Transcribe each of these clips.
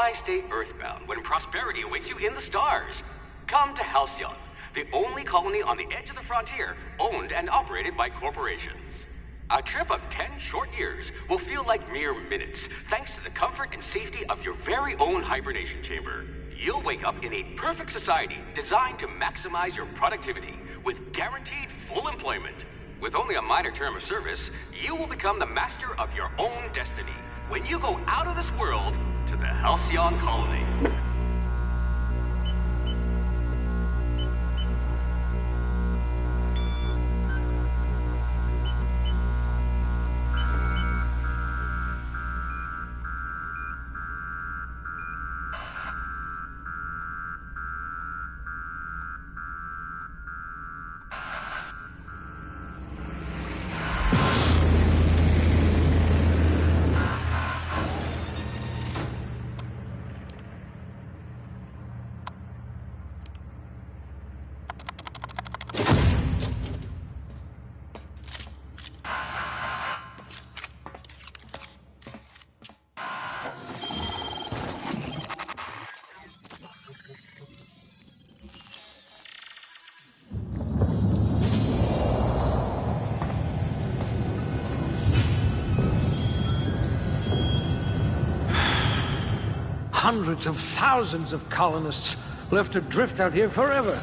Why stay earthbound when prosperity awaits you in the stars? Come to Halcyon, the only colony on the edge of the frontier, owned and operated by corporations. A trip of 10 short years will feel like mere minutes, thanks to the comfort and safety of your very own hibernation chamber. You'll wake up in a perfect society designed to maximize your productivity, with guaranteed full employment. With only a minor term of service, you will become the master of your own destiny when you go out of this world to the Halcyon colony. Hundreds of thousands of colonists left adrift out here forever,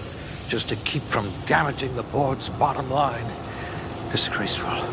just to keep from damaging the board's bottom line. Disgraceful.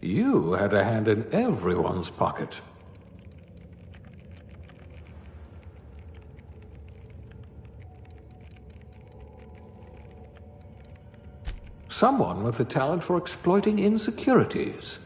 You had a hand in everyone's pocket. Someone with a talent for exploiting insecurities.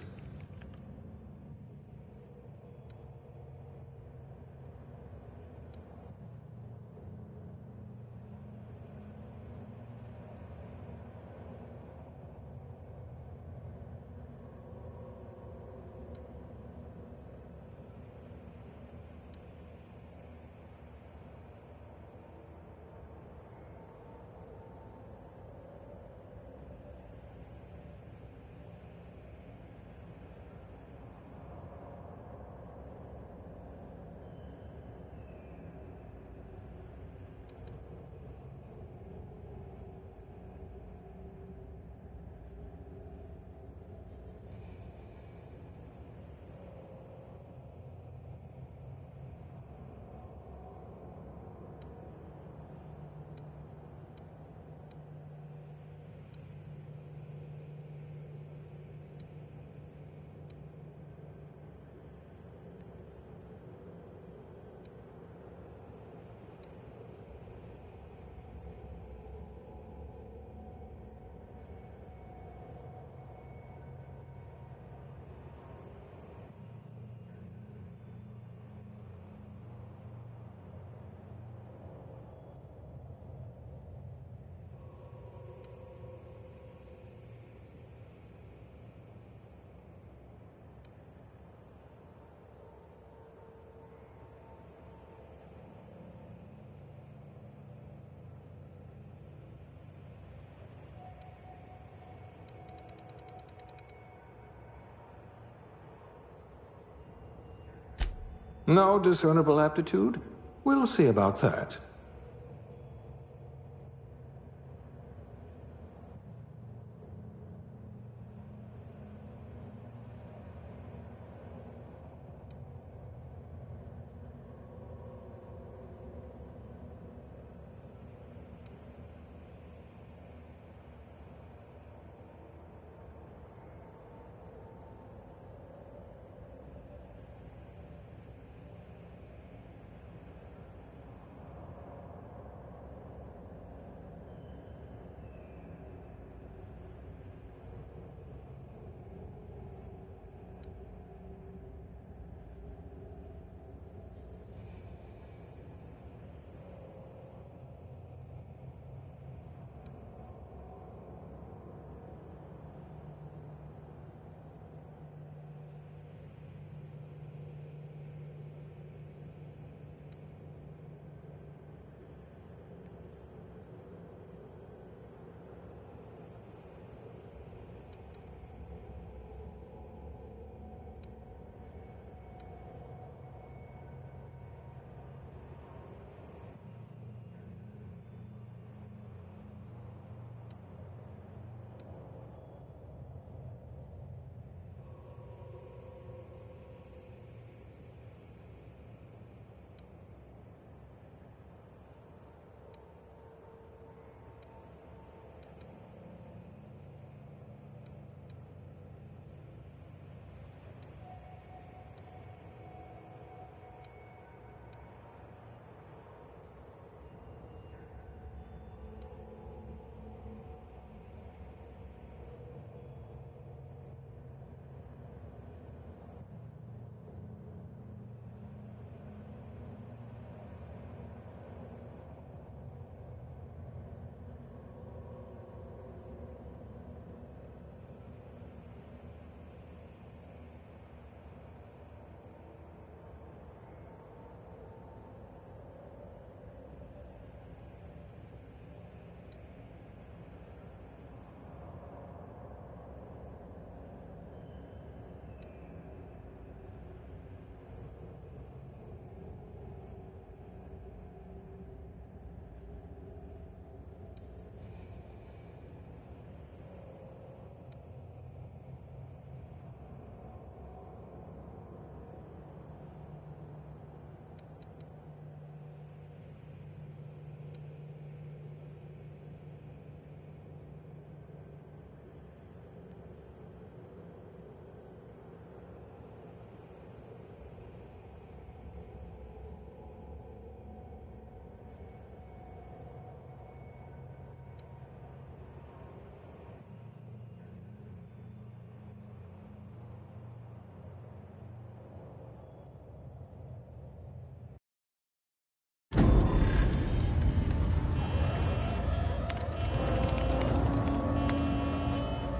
No discernible aptitude? We'll see about that.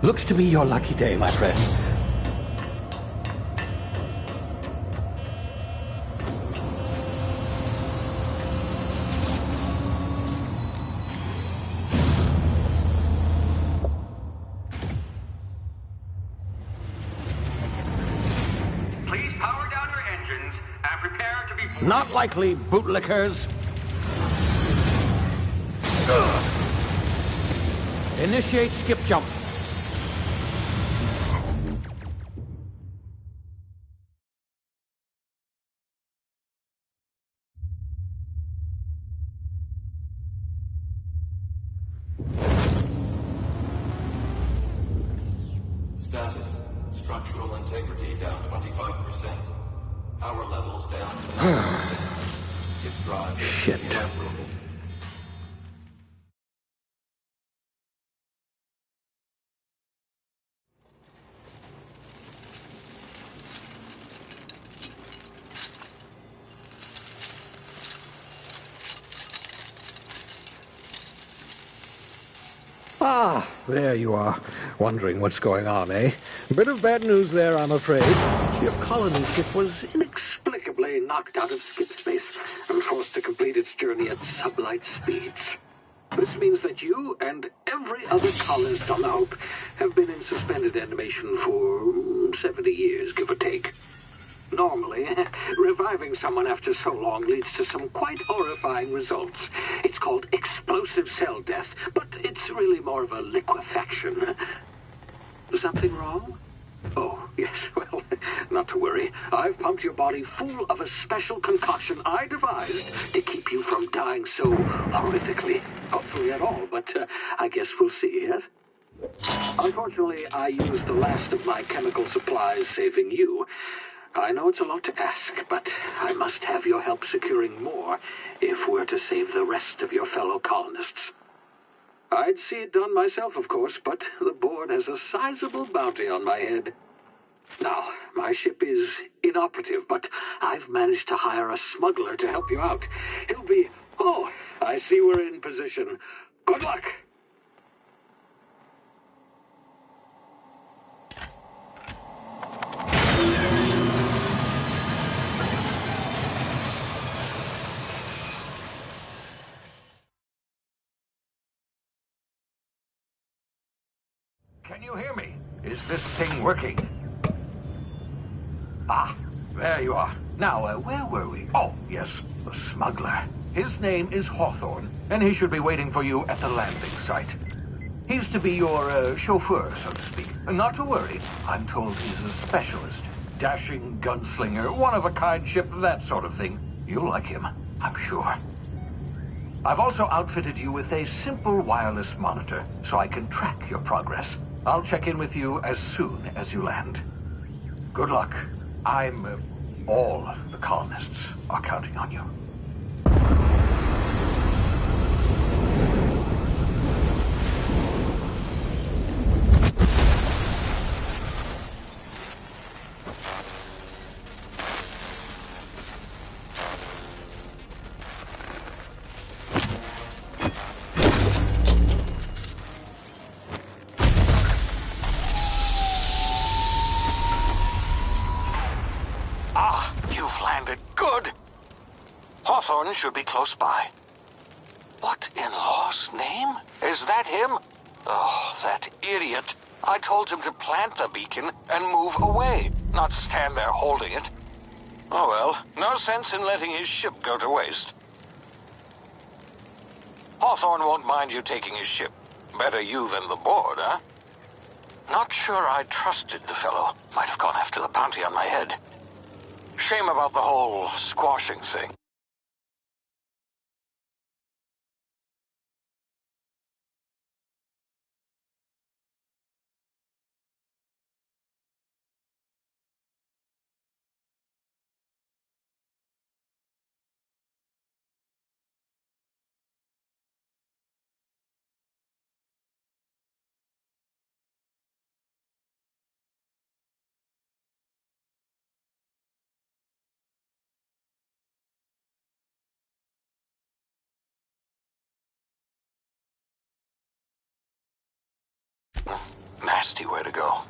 Looks to be your lucky day, my friend. Please power down your engines and prepare to be... Not likely, bootlickers. Initiate skip jump. Status. Structural integrity down 25%. Power levels down to 90%. Hip drive Shit. inoperable. Ah, there you are. Wondering what's going on, eh? Bit of bad news there, I'm afraid. Your colony ship was inexplicably knocked out of skip space and forced to complete its journey at sublight speeds. This means that you and every other colonist on the Hope have been in suspended animation for 70 years, give or take. Normally, reviving someone after so long leads to some quite horrifying results. It's called explosive cell death, but it's really more of a liquefaction. Something wrong? Oh, yes, well, not to worry. I've pumped your body full of a special concoction I devised to keep you from dying so horrifically. Hopefully at all, but I guess we'll see, yes? Unfortunately, I used the last of my chemical supplies saving you. I know it's a lot to ask, but I must have your help securing more if we're to save the rest of your fellow colonists. I'd see it done myself, of course, but the board has a sizable bounty on my head. Now, my ship is inoperative, but I've managed to hire a smuggler to help you out. He'll be... Oh, I see we're in position. Good luck! Can you hear me? Is this thing working? Ah, there you are. Now, where were we? Oh, yes, the smuggler. His name is Hawthorne, and he should be waiting for you at the landing site. He's to be your chauffeur, so to speak. Not to worry, I'm told he's a specialist. Dashing gunslinger, one-of-a-kind ship, that sort of thing. You'll like him, I'm sure. I've also outfitted you with a simple wireless monitor, so I can track your progress. I'll check in with you as soon as you land. Good luck. All the colonists are counting on you. Good. Hawthorne should be close by. What in law's name? Is that him? Oh, that idiot. I told him to plant the beacon and move away, not stand there holding it. Oh well, no sense in letting his ship go to waste. Hawthorne won't mind you taking his ship. Better you than the board, huh? Not sure I trusted the fellow. Might have gone after the bounty on my head. Shame about the whole squashing thing. nasty way to go.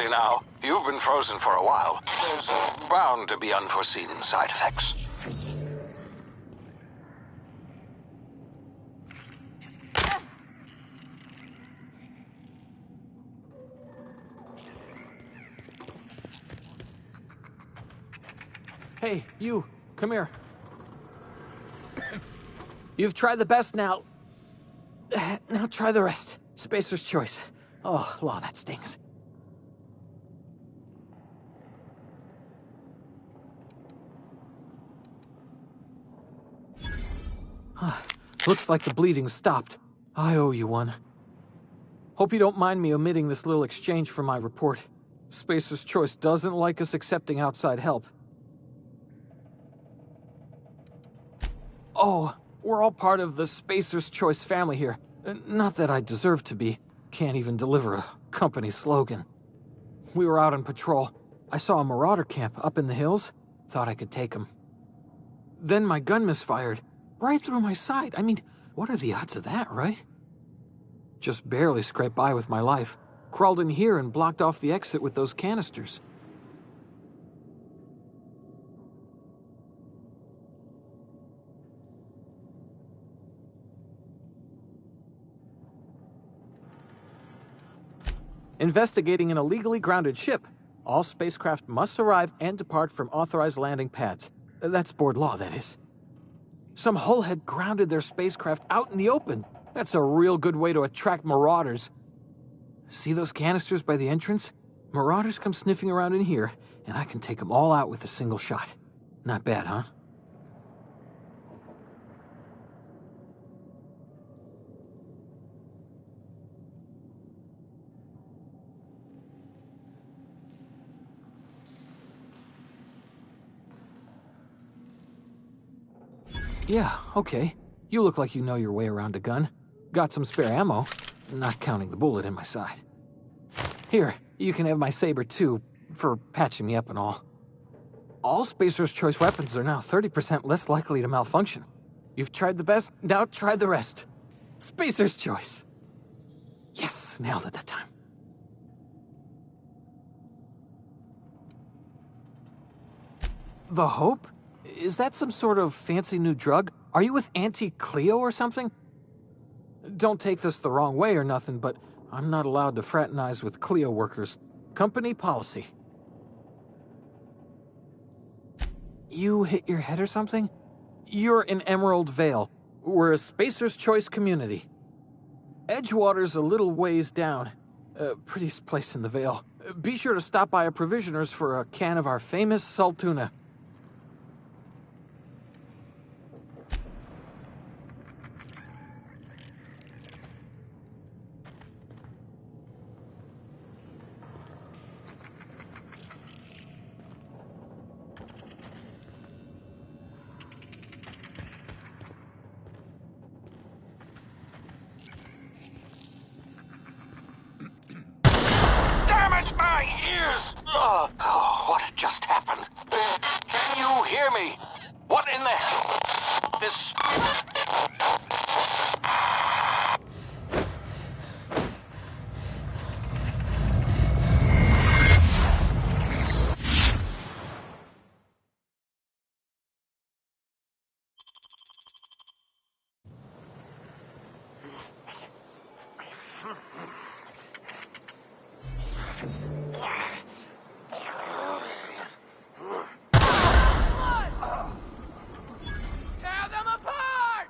Now, you've been frozen for a while. There's bound to be unforeseen side effects. Hey, you, come here. You've tried the best now. Now try the rest. Spacer's choice. Oh, law, that stings. Looks like the bleeding stopped. I owe you one. Hope you don't mind me omitting this little exchange from my report. Spacer's Choice doesn't like us accepting outside help. Oh, we're all part of the Spacer's Choice family here. Not that I deserve to be. Can't even deliver a company slogan. We were out on patrol. I saw a marauder camp up in the hills. Thought I could take them. Then my gun misfired. Right through my side. I mean, what are the odds of that, right? Just barely scraped by with my life. Crawled in here and blocked off the exit with those canisters. Investigating an illegally grounded ship. All spacecraft must arrive and depart from authorized landing pads. That's board law, that is. Some hullhead grounded their spacecraft out in the open. That's a real good way to attract marauders. See those canisters by the entrance? Marauders come sniffing around in here, and I can take them all out with a single shot. Not bad, huh? Yeah, okay. You look like you know your way around a gun. Got some spare ammo, not counting the bullet in my side. Here, you can have my saber too, for patching me up and all. All Spacer's Choice weapons are now 30% less likely to malfunction. You've tried the best, now try the rest. Spacer's Choice. Yes, nailed it that time. The Hope? Is that some sort of fancy new drug? Are you with Auntie Cleo or something? Don't take this the wrong way or nothing, but I'm not allowed to fraternize with Cleo workers. Company policy. You hit your head or something? You're in Emerald Vale. We're a Spacer's Choice community. Edgewater's a little ways down. Prettiest place in the Vale. Be sure to stop by a provisioner's for a can of our famous salt tuna. Damn it, my ears! Oh, what just happened? Can you hear me? What in the hell? This... Tear them apart!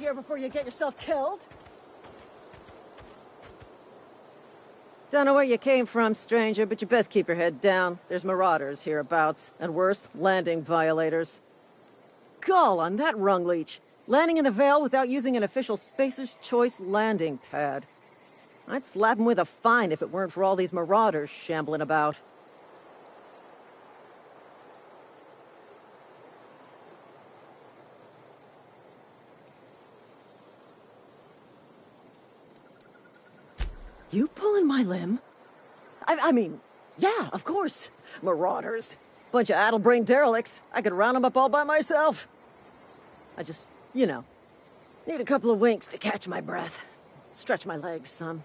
here before you get yourself killed. Don't know where you came from, stranger, but you best keep your head down. There's marauders hereabouts, and worse, landing violators. Gall on that rung leech. Landing in the Vale without using an official Spacer's Choice landing pad. I'd slap him with a fine if it weren't for all these marauders shambling about. You pulling my limb? I mean, yeah, of course. Marauders. Bunch of addle-brained derelicts. I could round them up all by myself. I just, need a couple of winks to catch my breath. Stretch my legs some.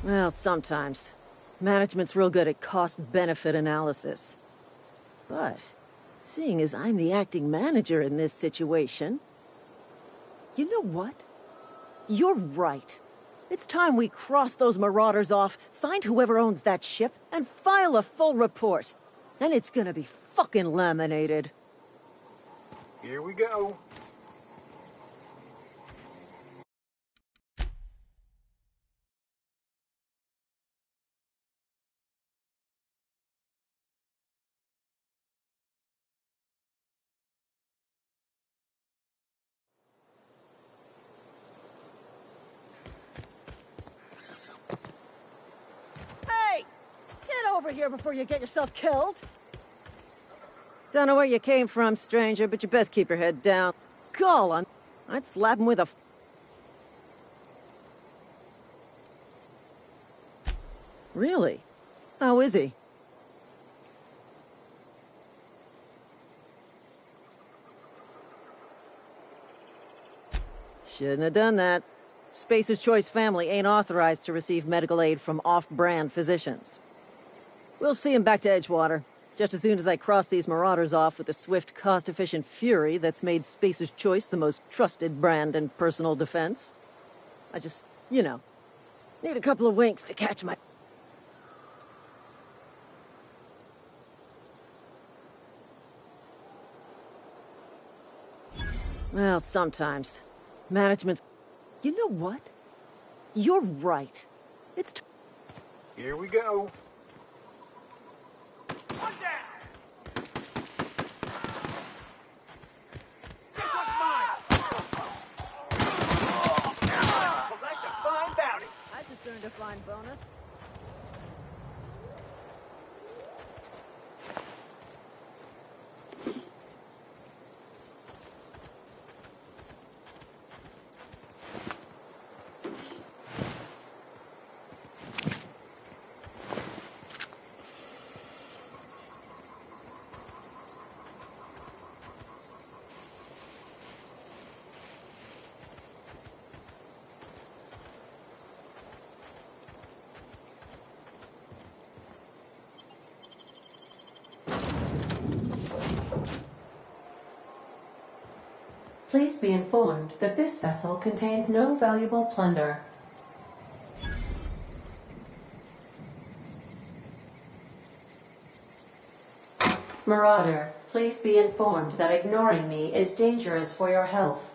Well, sometimes. Management's real good at cost-benefit analysis. But, seeing as I'm the acting manager in this situation... You know what? You're right. It's time we cross those marauders off, find whoever owns that ship, and file a full report. Then it's gonna be fucking laminated. Here we go. Hey! Get over here before you get yourself killed. Don't know where you came from, stranger, but you best keep your head down. Gall on... I'd slap him with a... Really? How is he? Shouldn't have done that. Spacer's Choice family ain't authorized to receive medical aid from off-brand physicians. We'll see him back to Edgewater, just as soon as I cross these marauders off with the swift, cost-efficient fury that's made Spacer's Choice the most trusted brand in personal defense. I just, need a couple of winks to catch my... Well, sometimes. Management's... You know what? You're right. It's... Here we go. One down! Guess what's mine? Collect a fine bounty! I just earned a fine bonus. Please be informed that this vessel contains no valuable plunder. Marauder, please be informed that ignoring me is dangerous for your health.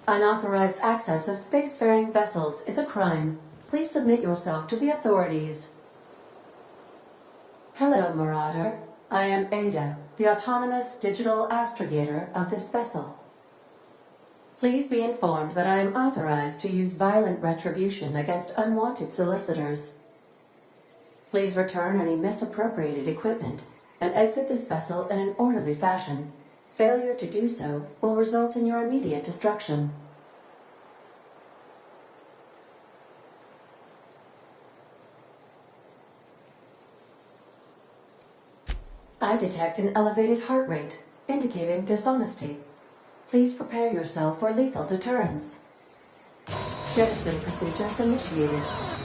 Unauthorized access of spacefaring vessels is a crime. Please submit yourself to the authorities. Hello, Marauder. I am Ada, the autonomous digital astrogator of this vessel. Please be informed that I am authorized to use violent retribution against unwanted solicitors. Please return any misappropriated equipment and exit this vessel in an orderly fashion. Failure to do so will result in your immediate destruction. I detect an elevated heart rate, indicating dishonesty. Please prepare yourself for lethal deterrence. Jettison procedures initiated.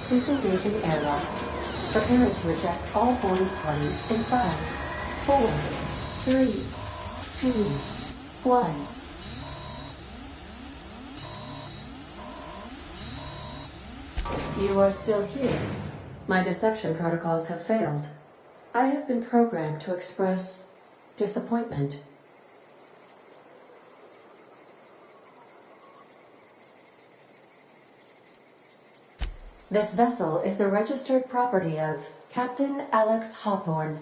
Disengaging airlocks. Preparing to eject all boarding parties in 5, 4, 3, 2, 1. You are still here. My deception protocols have failed. I have been programmed to express disappointment. This vessel is the registered property of Captain Alex Hawthorne.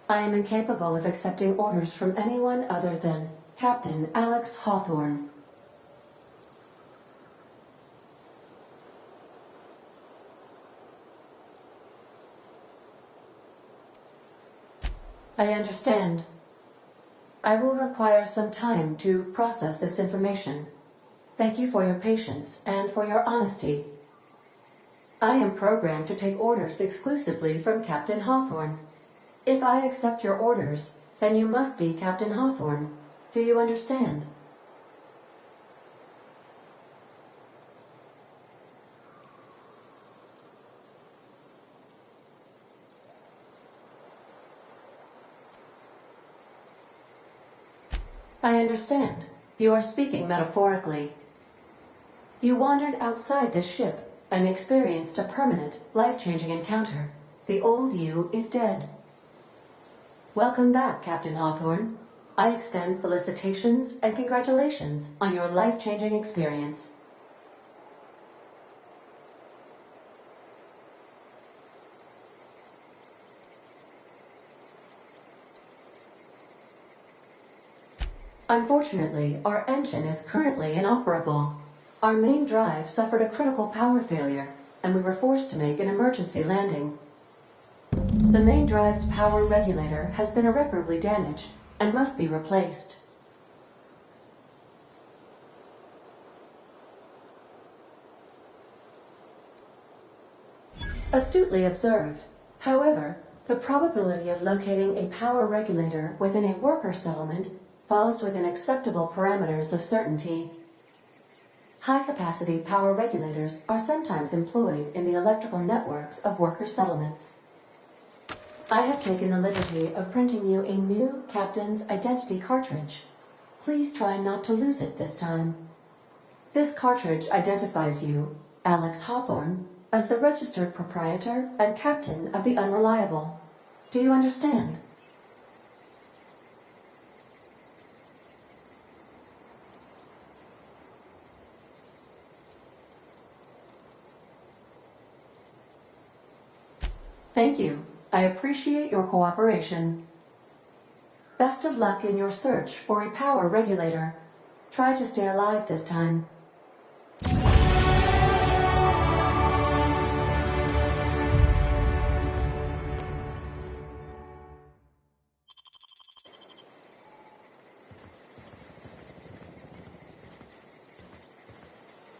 I am incapable of accepting orders from anyone other than Captain Alex Hawthorne. I understand. I will require some time to process this information. Thank you for your patience and for your honesty. I am programmed to take orders exclusively from Captain Hawthorne. If I accept your orders, then you must be Captain Hawthorne. Do you understand? I understand. You are speaking metaphorically. You wandered outside this ship and experienced a permanent, life-changing encounter. The old you is dead. Welcome back, Captain Hawthorne. I extend felicitations and congratulations on your life-changing experience. Unfortunately, our engine is currently inoperable. Our main drive suffered a critical power failure, and we were forced to make an emergency landing. The main drive's power regulator has been irreparably damaged and must be replaced. Astutely observed. However, the probability of locating a power regulator within a worker settlement falls within acceptable parameters of certainty. High-capacity power regulators are sometimes employed in the electrical networks of worker settlements. I have taken the liberty of printing you a new Captain's Identity cartridge. Please try not to lose it this time. This cartridge identifies you, Alex Hawthorne, as the registered proprietor and captain of the Unreliable. Do you understand? Thank you. I appreciate your cooperation. Best of luck in your search for a power regulator. Try to stay alive this time.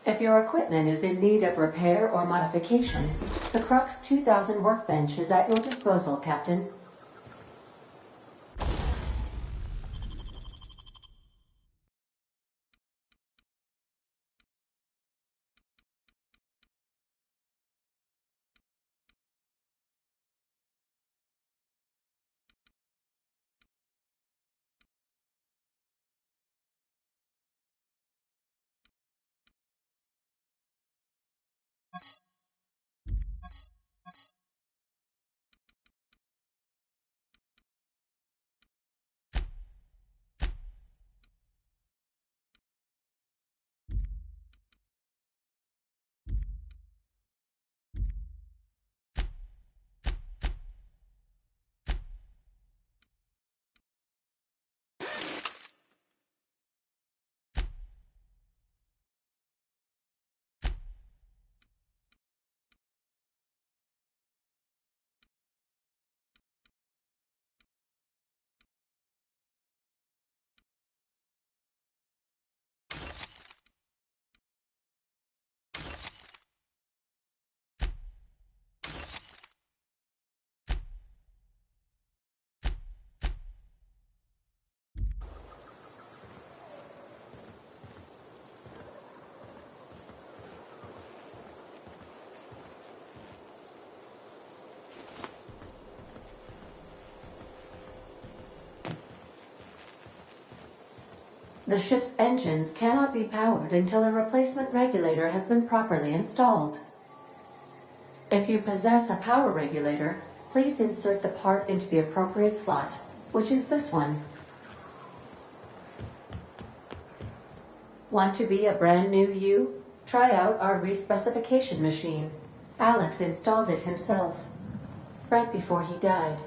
If your equipment is in need of repair or modification, the Crux 2000 workbench is at your disposal, Captain. The ship's engines cannot be powered until a replacement regulator has been properly installed. If you possess a power regulator, please insert the part into the appropriate slot, which is this one. Want to be a brand new you? Try out our respecification machine. Alex installed it himself, right before he died.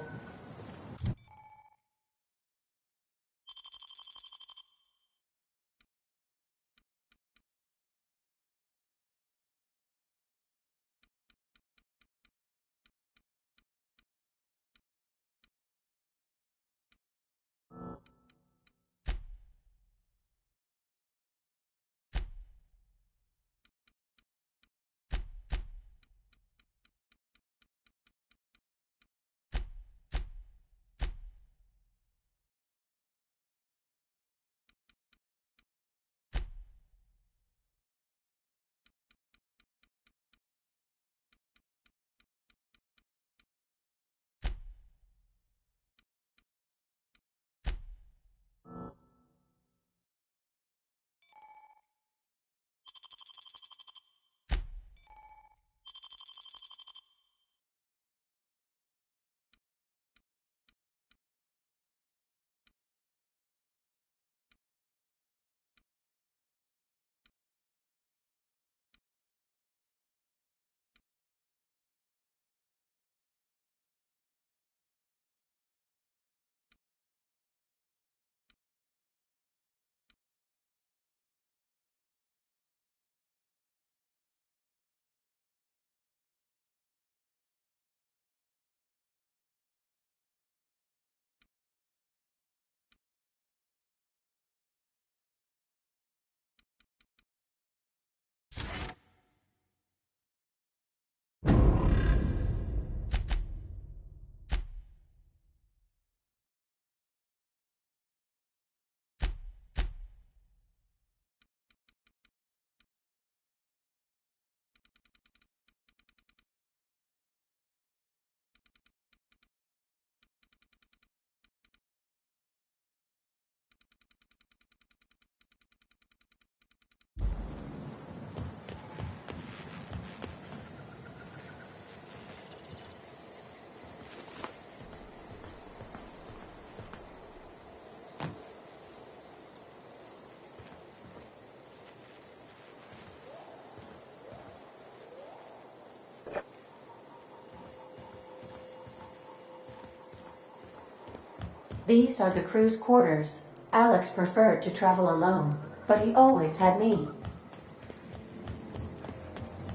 These are the crew's quarters. Alex preferred to travel alone, but he always had me.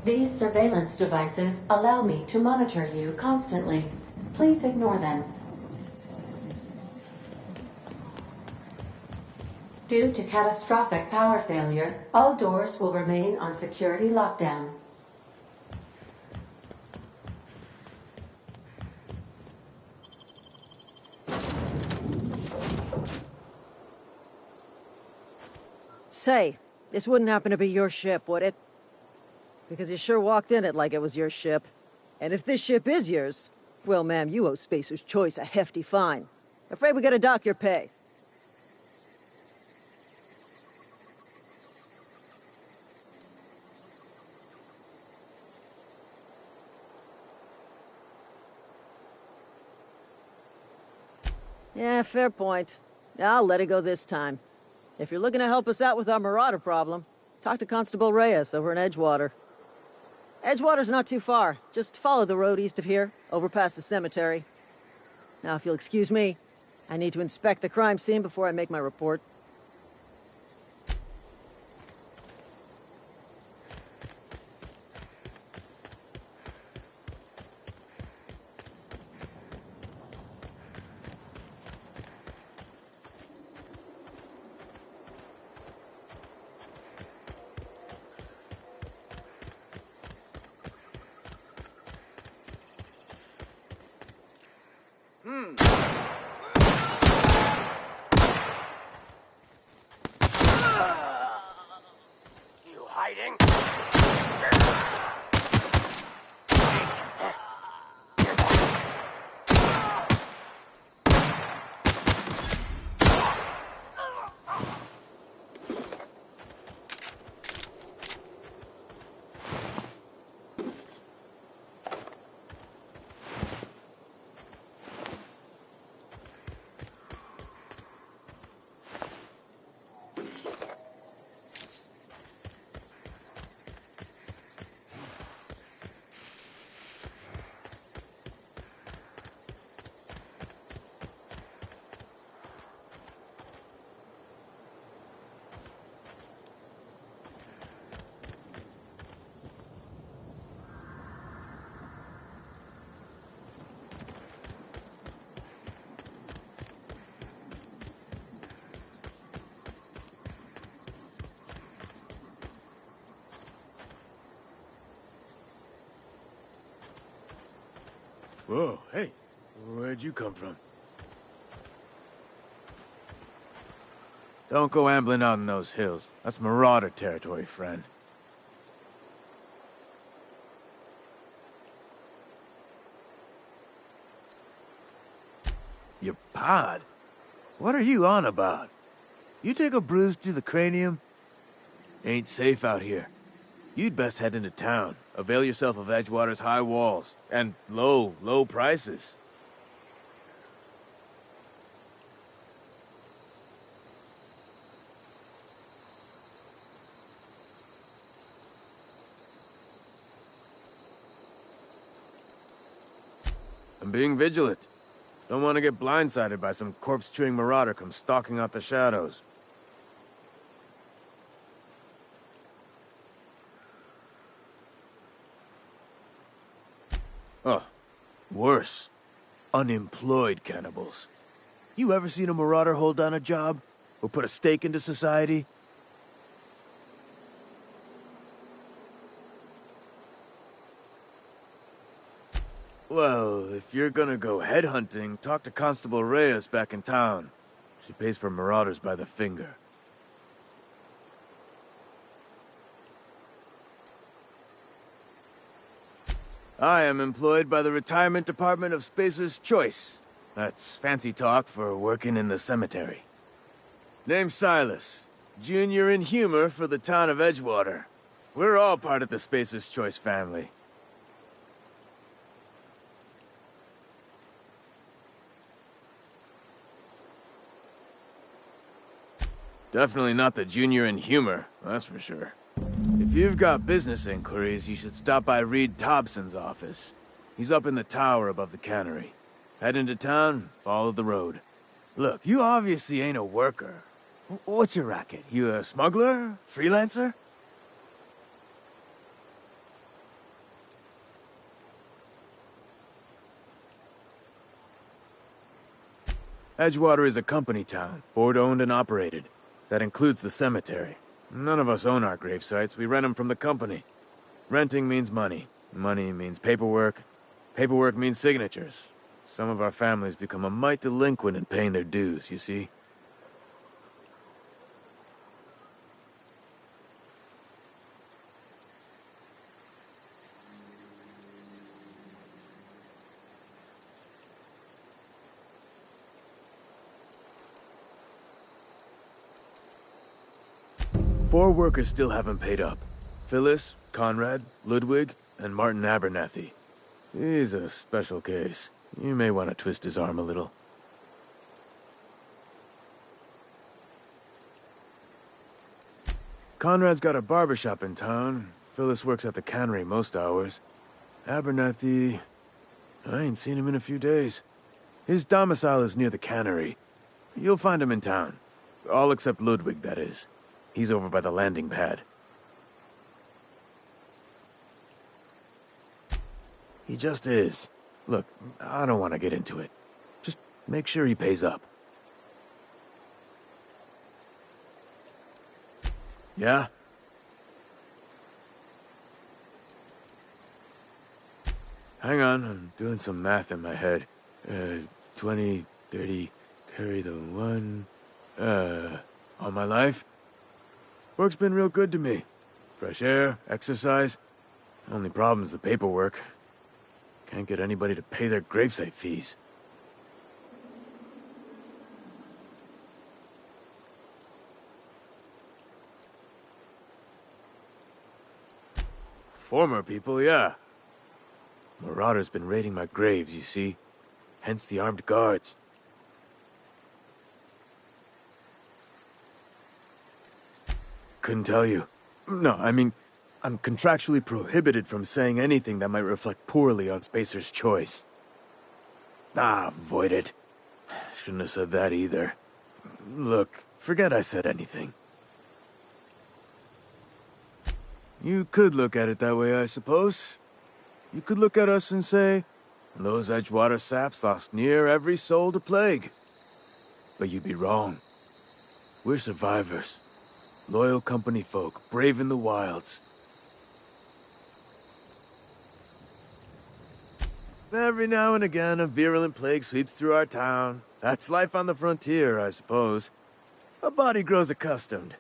These surveillance devices allow me to monitor you constantly. Please ignore them. Due to catastrophic power failure, all doors will remain on security lockdown. Say, this wouldn't happen to be your ship, would it? Because you sure walked in it like it was your ship. And if this ship is yours, well, ma'am, you owe Spacer's Choice a hefty fine. Afraid we gotta dock your pay. Yeah, fair point. I'll let it go this time. If you're looking to help us out with our Marauder problem, talk to Constable Reyes over in Edgewater. Edgewater's not too far. Just follow the road east of here, over past the cemetery. Now, if you'll excuse me, I need to inspect the crime scene before I make my report. Whoa, hey, where'd you come from? Don't go ambling out in those hills. That's Marauder territory, friend. Your pod? What are you on about? You take a bruise to the cranium? Ain't safe out here. You'd best head into town. Avail yourself of Edgewater's high walls. And low prices. I'm being vigilant. Don't want to get blindsided by some corpse-chewing marauder come stalking out the shadows. Oh, worse. Unemployed cannibals. You ever seen a marauder hold down a job? Or put a stake into society? Well, if you're gonna go headhunting, talk to Constable Reyes back in town. She pays for marauders by the finger. I am employed by the Retirement Department of Spacer's Choice. That's fancy talk for working in the cemetery. Name's Silas. Junior in humor for the town of Edgewater. We're all part of the Spacer's Choice family. Definitely not the junior in humor, that's for sure. If you've got business inquiries, you should stop by Reed Thompson's office. He's up in the tower above the cannery. Head into town, follow the road. Look, you obviously ain't a worker. What's your racket? You a smuggler? Freelancer? Edgewater is a company town, board-owned and operated. That includes the cemetery. None of us own our grave sites. We rent them from the company. Renting means money. Money means paperwork. Paperwork means signatures. Some of our families become a mite delinquent in paying their dues, you see? Four workers still haven't paid up. Phyllis, Conrad, Ludwig, and Martin Abernathy. He's a special case. You may want to twist his arm a little. Conrad's got a barbershop in town. Phyllis works at the cannery most hours. Abernathy... I ain't seen him in a few days. His domicile is near the cannery. You'll find him in town. All except Ludwig, that is. He's over by the landing pad. He just is. Look, I don't want to get into it. Just make sure he pays up. Yeah? Hang on, I'm doing some math in my head. 20, 30, carry the 1... all my life? Work's been real good to me. Fresh air, exercise. Only problem's the paperwork. Can't get anybody to pay their gravesite fees. Former people, yeah. Marauder's been raiding my graves, you see. Hence the armed guards. Couldn't tell you. No, I mean, I'm contractually prohibited from saying anything that might reflect poorly on Spacer's Choice. Ah, avoid it. Shouldn't have said that either. Look, forget I said anything. You could look at it that way, I suppose. You could look at us and say, those Edgewater saps lost near every soul to plague. But you'd be wrong. We're survivors. Loyal company folk, brave in the wilds. Every now and again, a virulent plague sweeps through our town. That's life on the frontier, I suppose. A body grows accustomed.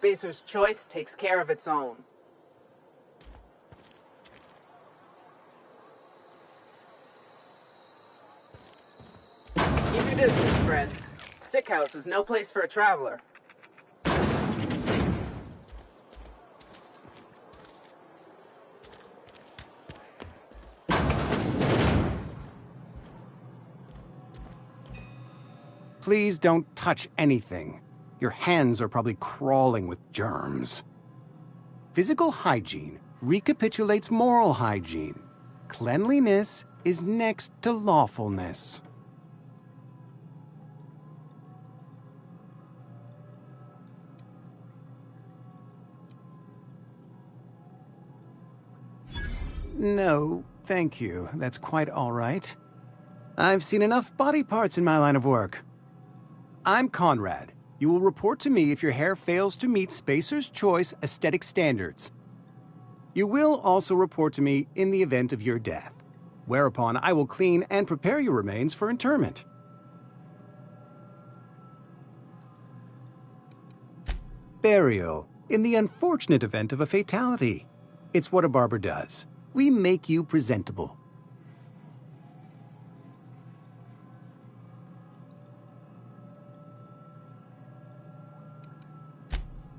Spacer's Choice takes care of its own. Keep your distance, friend. Sick house is no place for a traveler. Please don't touch anything. Your hands are probably crawling with germs. Physical hygiene recapitulates moral hygiene. Cleanliness is next to lawfulness. No, thank you. That's quite all right. I've seen enough body parts in my line of work. I'm Conrad. You will report to me if your hair fails to meet Spacer's Choice aesthetic standards. You will also report to me in the event of your death, whereupon I will clean and prepare your remains for interment. Burial, in the unfortunate event of a fatality. It's what a barber does. We make you presentable.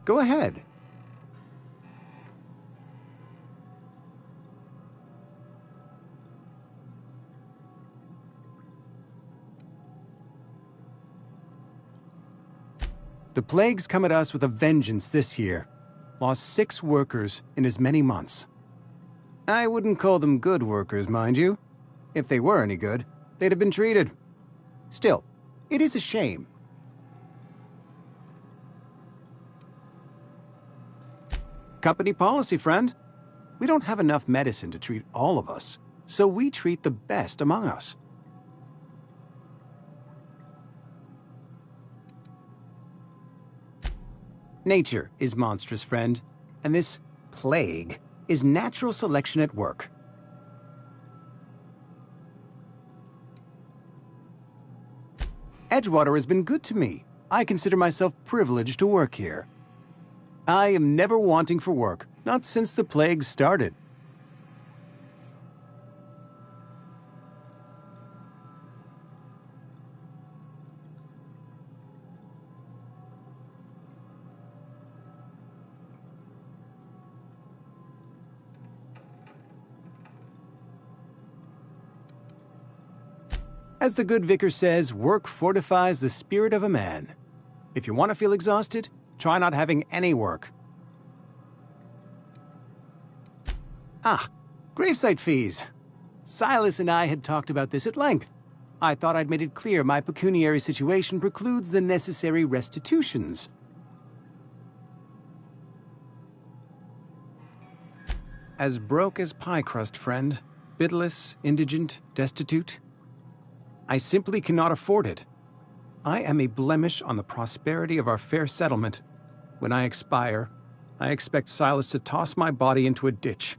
Go ahead. The plague's come at us with a vengeance this year. Lost 6 workers in as many months. I wouldn't call them good workers, mind you. If they were any good, they'd have been treated. Still, it is a shame. Company policy, friend. We don't have enough medicine to treat all of us, so we treat the best among us. Nature is monstrous, friend, and this plague is natural selection at work. Edgewater has been good to me. I consider myself privileged to work here. I am never wanting for work, not since the plague started. As the good vicar says, work fortifies the spirit of a man. If you want to feel exhausted, try not having any work. Ah, gravesite fees. Silas and I had talked about this at length. I thought I'd made it clear my pecuniary situation precludes the necessary restitutions. As broke as pie crust, friend. Bidless, indigent, destitute. I simply cannot afford it. I am a blemish on the prosperity of our fair settlement. When I expire, I expect Silas to toss my body into a ditch.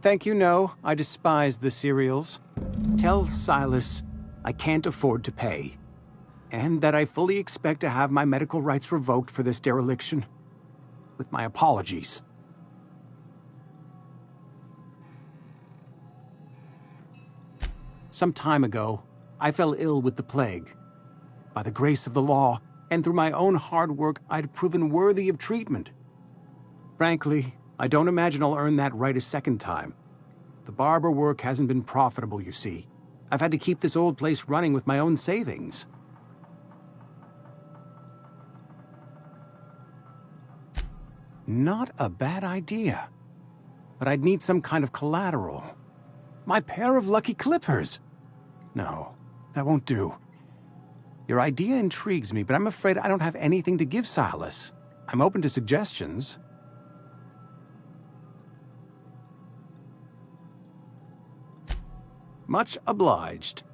Thank you, no. I despise the cereals. Tell Silas I can't afford to pay, and that I fully expect to have my medical rights revoked for this dereliction. With my apologies. Some time ago, I fell ill with the plague. By the grace of the law, and through my own hard work, I'd proven worthy of treatment. Frankly, I don't imagine I'll earn that right a second time. The barber work hasn't been profitable, you see. I've had to keep this old place running with my own savings. Not a bad idea. But I'd need some kind of collateral. My pair of lucky clippers! No, that won't do. Your idea intrigues me, but I'm afraid I don't have anything to give Silas. I'm open to suggestions. Much obliged.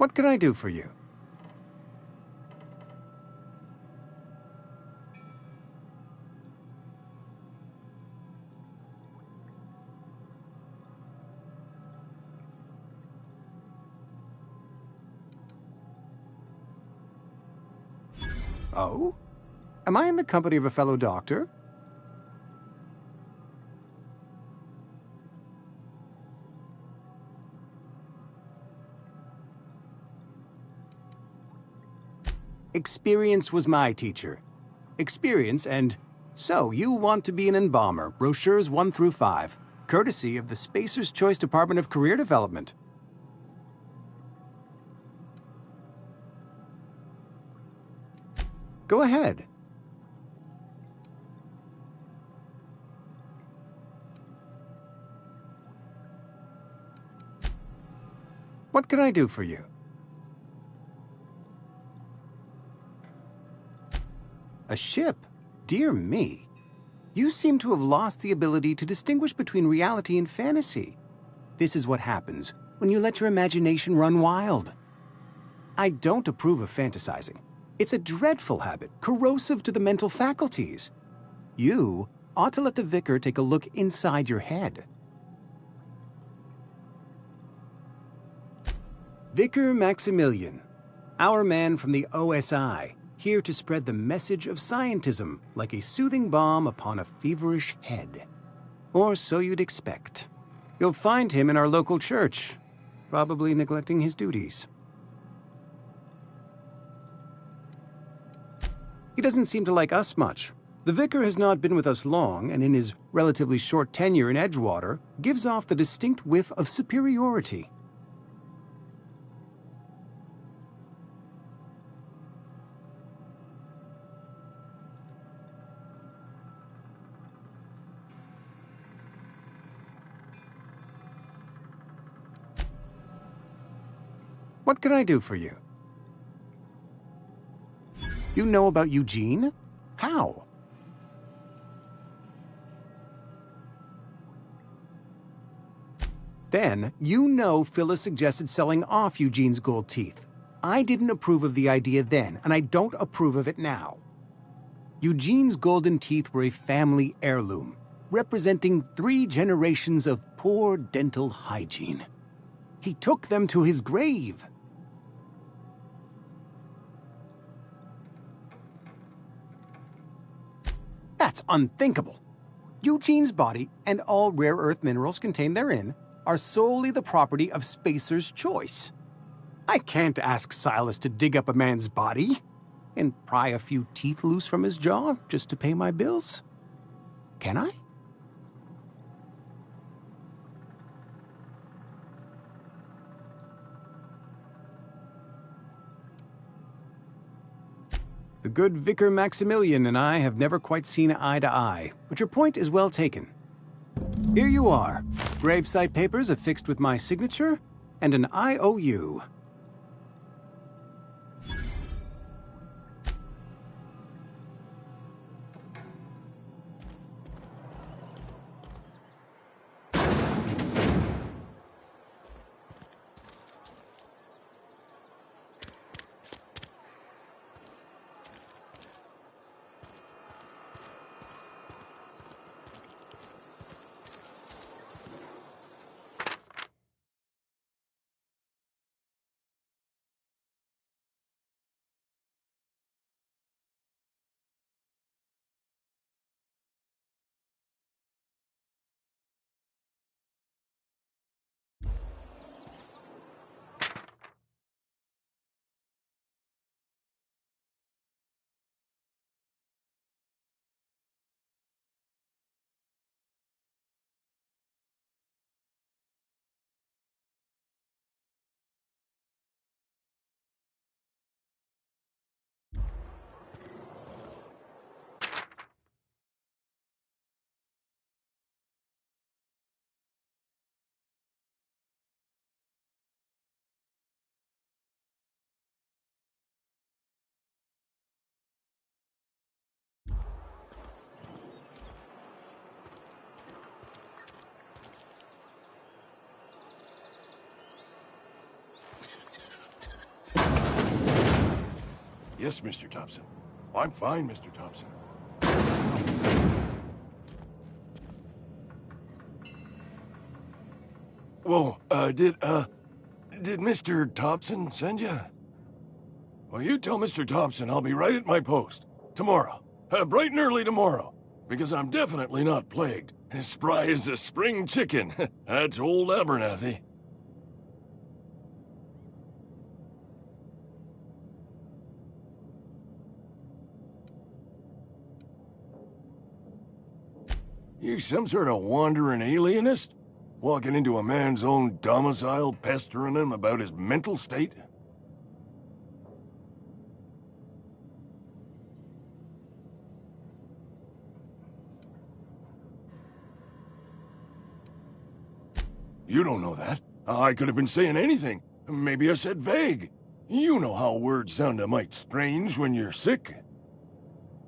What can I do for you? Oh? Am I in the company of a fellow doctor? Experience was my teacher. Experience and... So, you want to be an embalmer, brochures 1 through 5, courtesy of the Spacer's Choice Department of Career Development. Go ahead. What can I do for you? A ship? Dear me. You seem to have lost the ability to distinguish between reality and fantasy. This is what happens when you let your imagination run wild. I don't approve of fantasizing. It's a dreadful habit, corrosive to the mental faculties. You ought to let the vicar take a look inside your head. Vicar Maximilian, our man from the OSI, here to spread the message of scientism like a soothing balm upon a feverish head. Or so you'd expect. You'll find him in our local church, probably neglecting his duties. He doesn't seem to like us much. The vicar has not been with us long, and in his relatively short tenure in Edgewater, gives off the distinct whiff of superiority. What can I do for you? You know about Eugene? How? Then, you know Phyllis suggested selling off Eugene's gold teeth. I didn't approve of the idea then, and I don't approve of it now. Eugene's golden teeth were a family heirloom, representing 3 generations of poor dental hygiene. He took them to his grave. That's unthinkable. Eugene's body and all rare earth minerals contained therein are solely the property of Spacer's Choice. I can't ask Silas to dig up a man's body and pry a few teeth loose from his jaw just to pay my bills. Can I? The good Vicar Maximilian and I have never quite seen eye to eye, but your point is well taken. Here you are. Gravesite papers affixed with my signature and an IOU. Yes, Mr. Thompson. I'm fine, Mr. Thompson. Whoa, did Mr. Thompson send you? Well, you tell Mr. Thompson I'll be right at my post. Tomorrow. Bright and early tomorrow. Because I'm definitely not plagued. As spry as a spring chicken. That's old Abernathy. You some sort of wandering alienist? Walking into a man's own domicile, pestering him about his mental state? You don't know that. I could have been saying anything. Maybe I said vague. You know how words sound a mite strange when you're sick.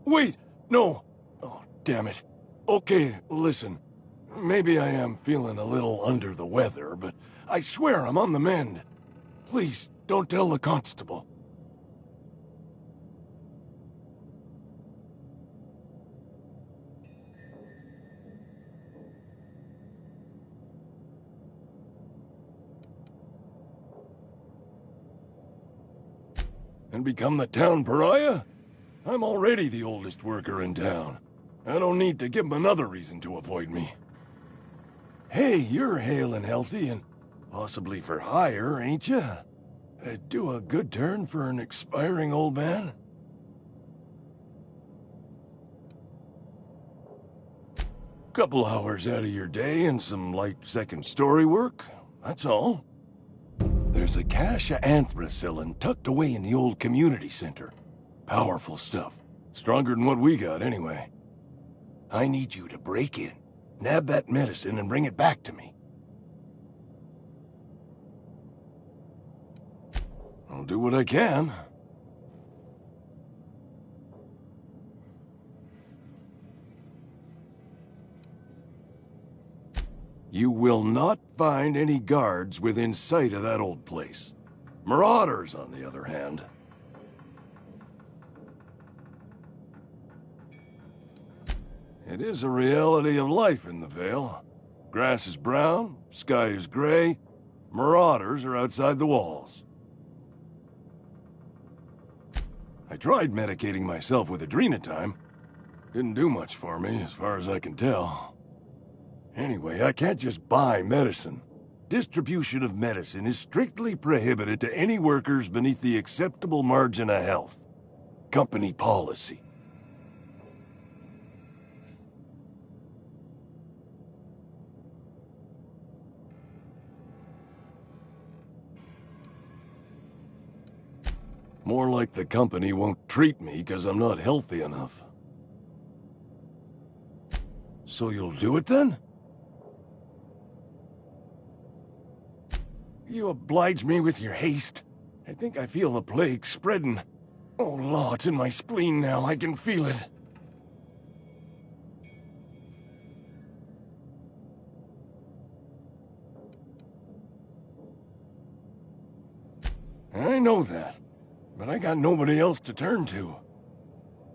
Wait! No! Oh, damn it. Okay, listen. Maybe I am feeling a little under the weather, but I swear I'm on the mend. Please, don't tell the constable. And become the town pariah? I'm already the oldest worker in town. I don't need to give him another reason to avoid me. Hey, you're hale and healthy and possibly for hire, ain't you? Do a good turn for an expiring old man? Couple hours out of your day and some light second-story work, that's all. There's a cache of anthracillin tucked away in the old community center. Powerful stuff. Stronger than what we got, anyway. I need you to break in, nab that medicine, and bring it back to me. I'll do what I can. You will not find any guards within sight of that old place. Marauders, on the other hand. It is a reality of life in the Vale. Grass is brown, sky is gray, marauders are outside the walls. I tried medicating myself with Adrenatime. Didn't do much for me, as far as I can tell. Anyway, I can't just buy medicine. Distribution of medicine is strictly prohibited to any workers beneath the acceptable margin of health. Company policy. More like the company won't treat me because I'm not healthy enough. So you'll do it then? You oblige me with your haste. I think I feel the plague spreading. Oh, law, it's in my spleen now. I can feel it. I know that. But I got nobody else to turn to.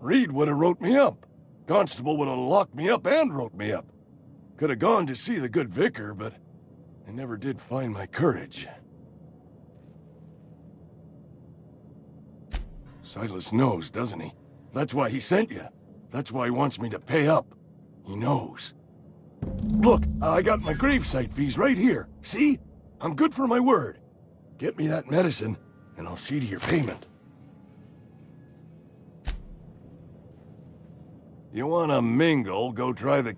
Reed would have wrote me up. Constable would have locked me up and wrote me up. Could have gone to see the good vicar, but I never did find my courage. Silas knows, doesn't he? That's why he sent you. That's why he wants me to pay up. He knows. Look, I got my gravesite fees right here. See? I'm good for my word. Get me that medicine, and I'll see to your payment. You wanna mingle, go try the...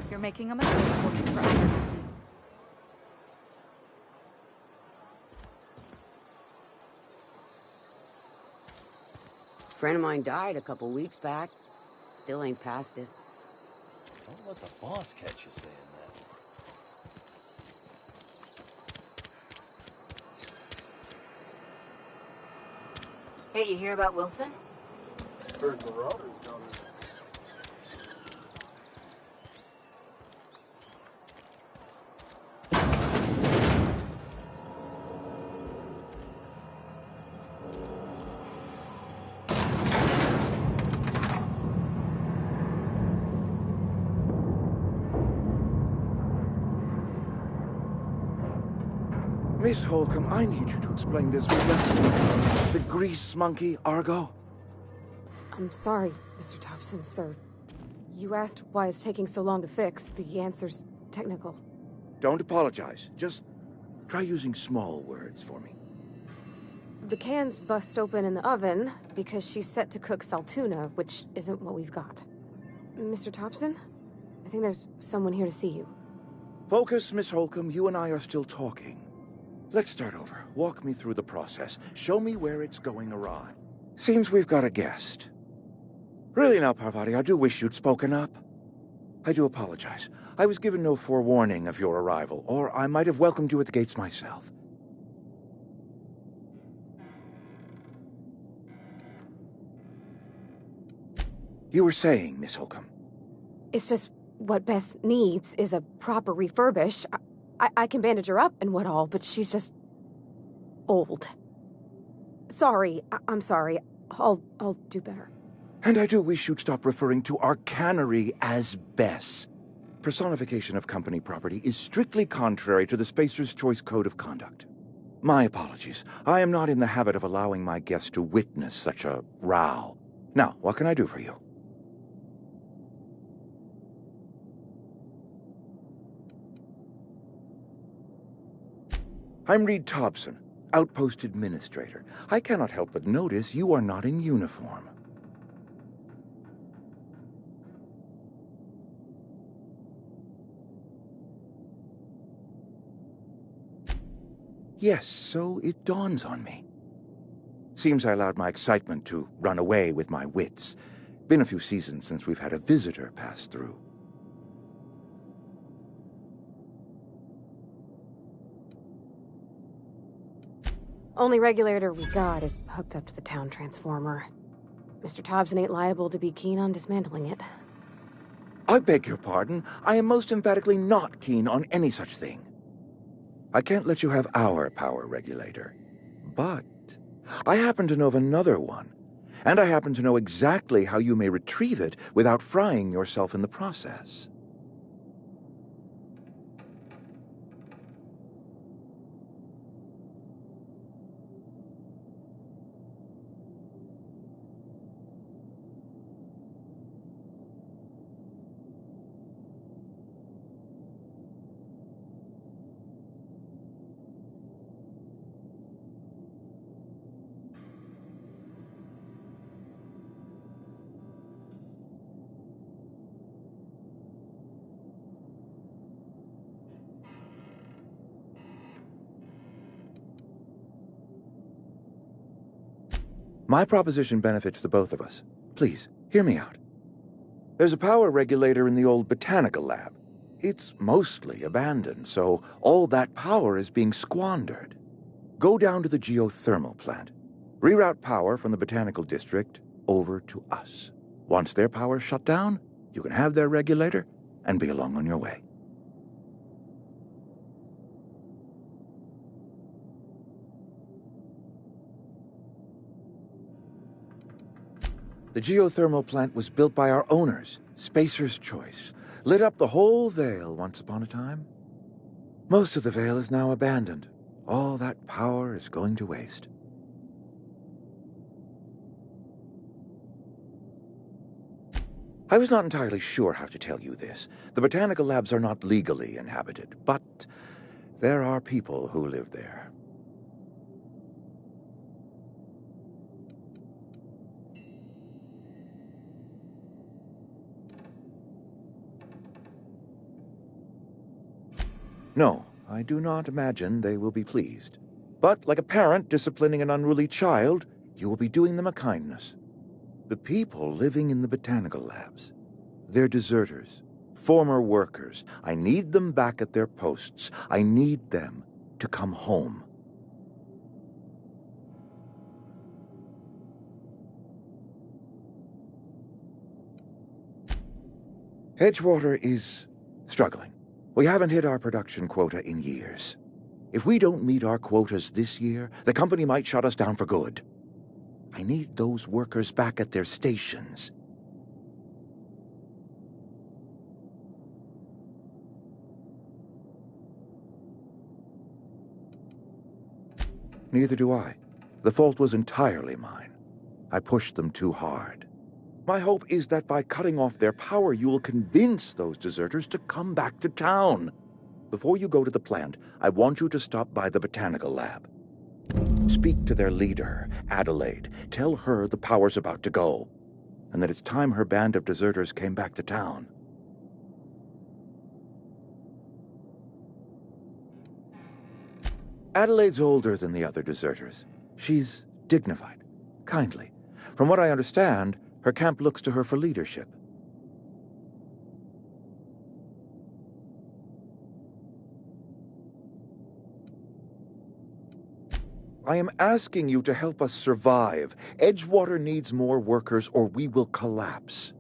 You're making a mistake working for Undertaking. Friend of mine died a couple weeks back. Still ain't past it. Don't let the boss catch you saying that. Hey, you hear about Wilson? Heard Marauders down there. Miss Holcomb, I need you to explain this with the grease monkey, Argo. I'm sorry, Mr. Thompson, sir. You asked why it's taking so long to fix. The answer's technical. Don't apologize. Just try using small words for me. the can's bust open in the oven because she's set to cook saltuna, which isn't what we've got. Mr. Thompson? I think there's someone here to see you. Focus, Miss Holcomb. You and I are still talking. Let's start over. Walk me through the process. Show me where it's going awry. Seems we've got a guest. Really now, Parvati, I do wish you'd spoken up. I do apologize. I was given no forewarning of your arrival, or I might have welcomed you at the gates myself. You were saying, Miss Holcomb. It's just what Bess needs is a proper refurbish. I can bandage her up and what all, but she's just old. Sorry, I'm sorry. I'll do better. And I do wish you'd stop referring to our cannery as Bess. Personification of company property is strictly contrary to the Spacer's Choice Code of Conduct. My apologies. I am not in the habit of allowing my guests to witness such a row. Now, what can I do for you? I'm Reed Thompson, Outpost Administrator. I cannot help but notice you are not in uniform. Yes, so it dawns on me. Seems I allowed my excitement to run away with my wits. Been a few seasons since we've had a visitor pass through. Only regulator we got is hooked up to the town transformer. Mr. Thompson ain't liable to be keen on dismantling it. I beg your pardon. I am most emphatically not keen on any such thing. I can't let you have our power regulator. But I happen to know of another one. And I happen to know exactly how you may retrieve it without frying yourself in the process. My proposition benefits the both of us. Please, hear me out. There's a power regulator in the old botanical lab. It's mostly abandoned, so all that power is being squandered. Go down to the geothermal plant. Reroute power from the botanical district over to us. Once their power's shut down, you can have their regulator and be along on your way. The geothermal plant was built by our owners, Spacer's Choice. Lit up the whole Vale once upon a time. Most of the Vale is now abandoned. All that power is going to waste. I was not entirely sure how to tell you this. The botanical labs are not legally inhabited, but there are people who live there. No, I do not imagine they will be pleased. But like a parent disciplining an unruly child, you will be doing them a kindness. The people living in the botanical labs, they're deserters, former workers. I need them back at their posts. I need them to come home. Edgewater is struggling. We haven't hit our production quota in years. If we don't meet our quotas this year, the company might shut us down for good. I need those workers back at their stations. Neither do I. The fault was entirely mine. I pushed them too hard. My hope is that by cutting off their power, you will convince those deserters to come back to town. Before you go to the plant, I want you to stop by the botanical lab. Speak to their leader, Adelaide. Tell her the power's about to go, and that it's time her band of deserters came back to town. Adelaide's older than the other deserters. She's dignified, kindly. From what I understand, her camp looks to her for leadership. I am asking you to help us survive. Edgewater needs more workers or we will collapse.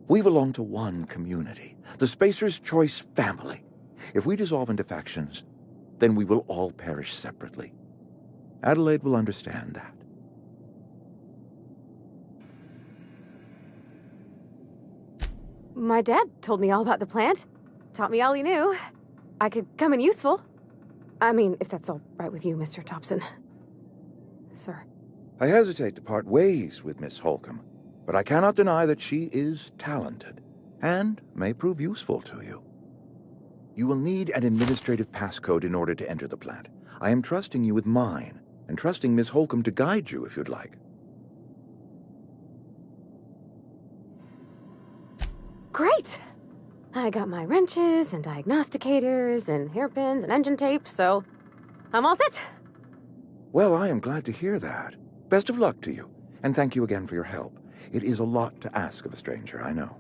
We belong to one community, the Spacer's Choice family. If we dissolve into factions, then we will all perish separately. Adelaide will understand that. My dad told me all about the plant. Taught me all he knew. I could come in useful. I mean, if that's all right with you, Mr. Thompson. Sir. I hesitate to part ways with Miss Holcomb, but I cannot deny that she is talented, and may prove useful to you. You will need an administrative passcode in order to enter the plant. I am trusting you with mine, and trusting Miss Holcomb to guide you if you'd like. Great! I got my wrenches and diagnosticators and hairpins and engine tape, so I'm all set. Well, I am glad to hear that. Best of luck to you, and thank you again for your help. It is a lot to ask of a stranger, I know.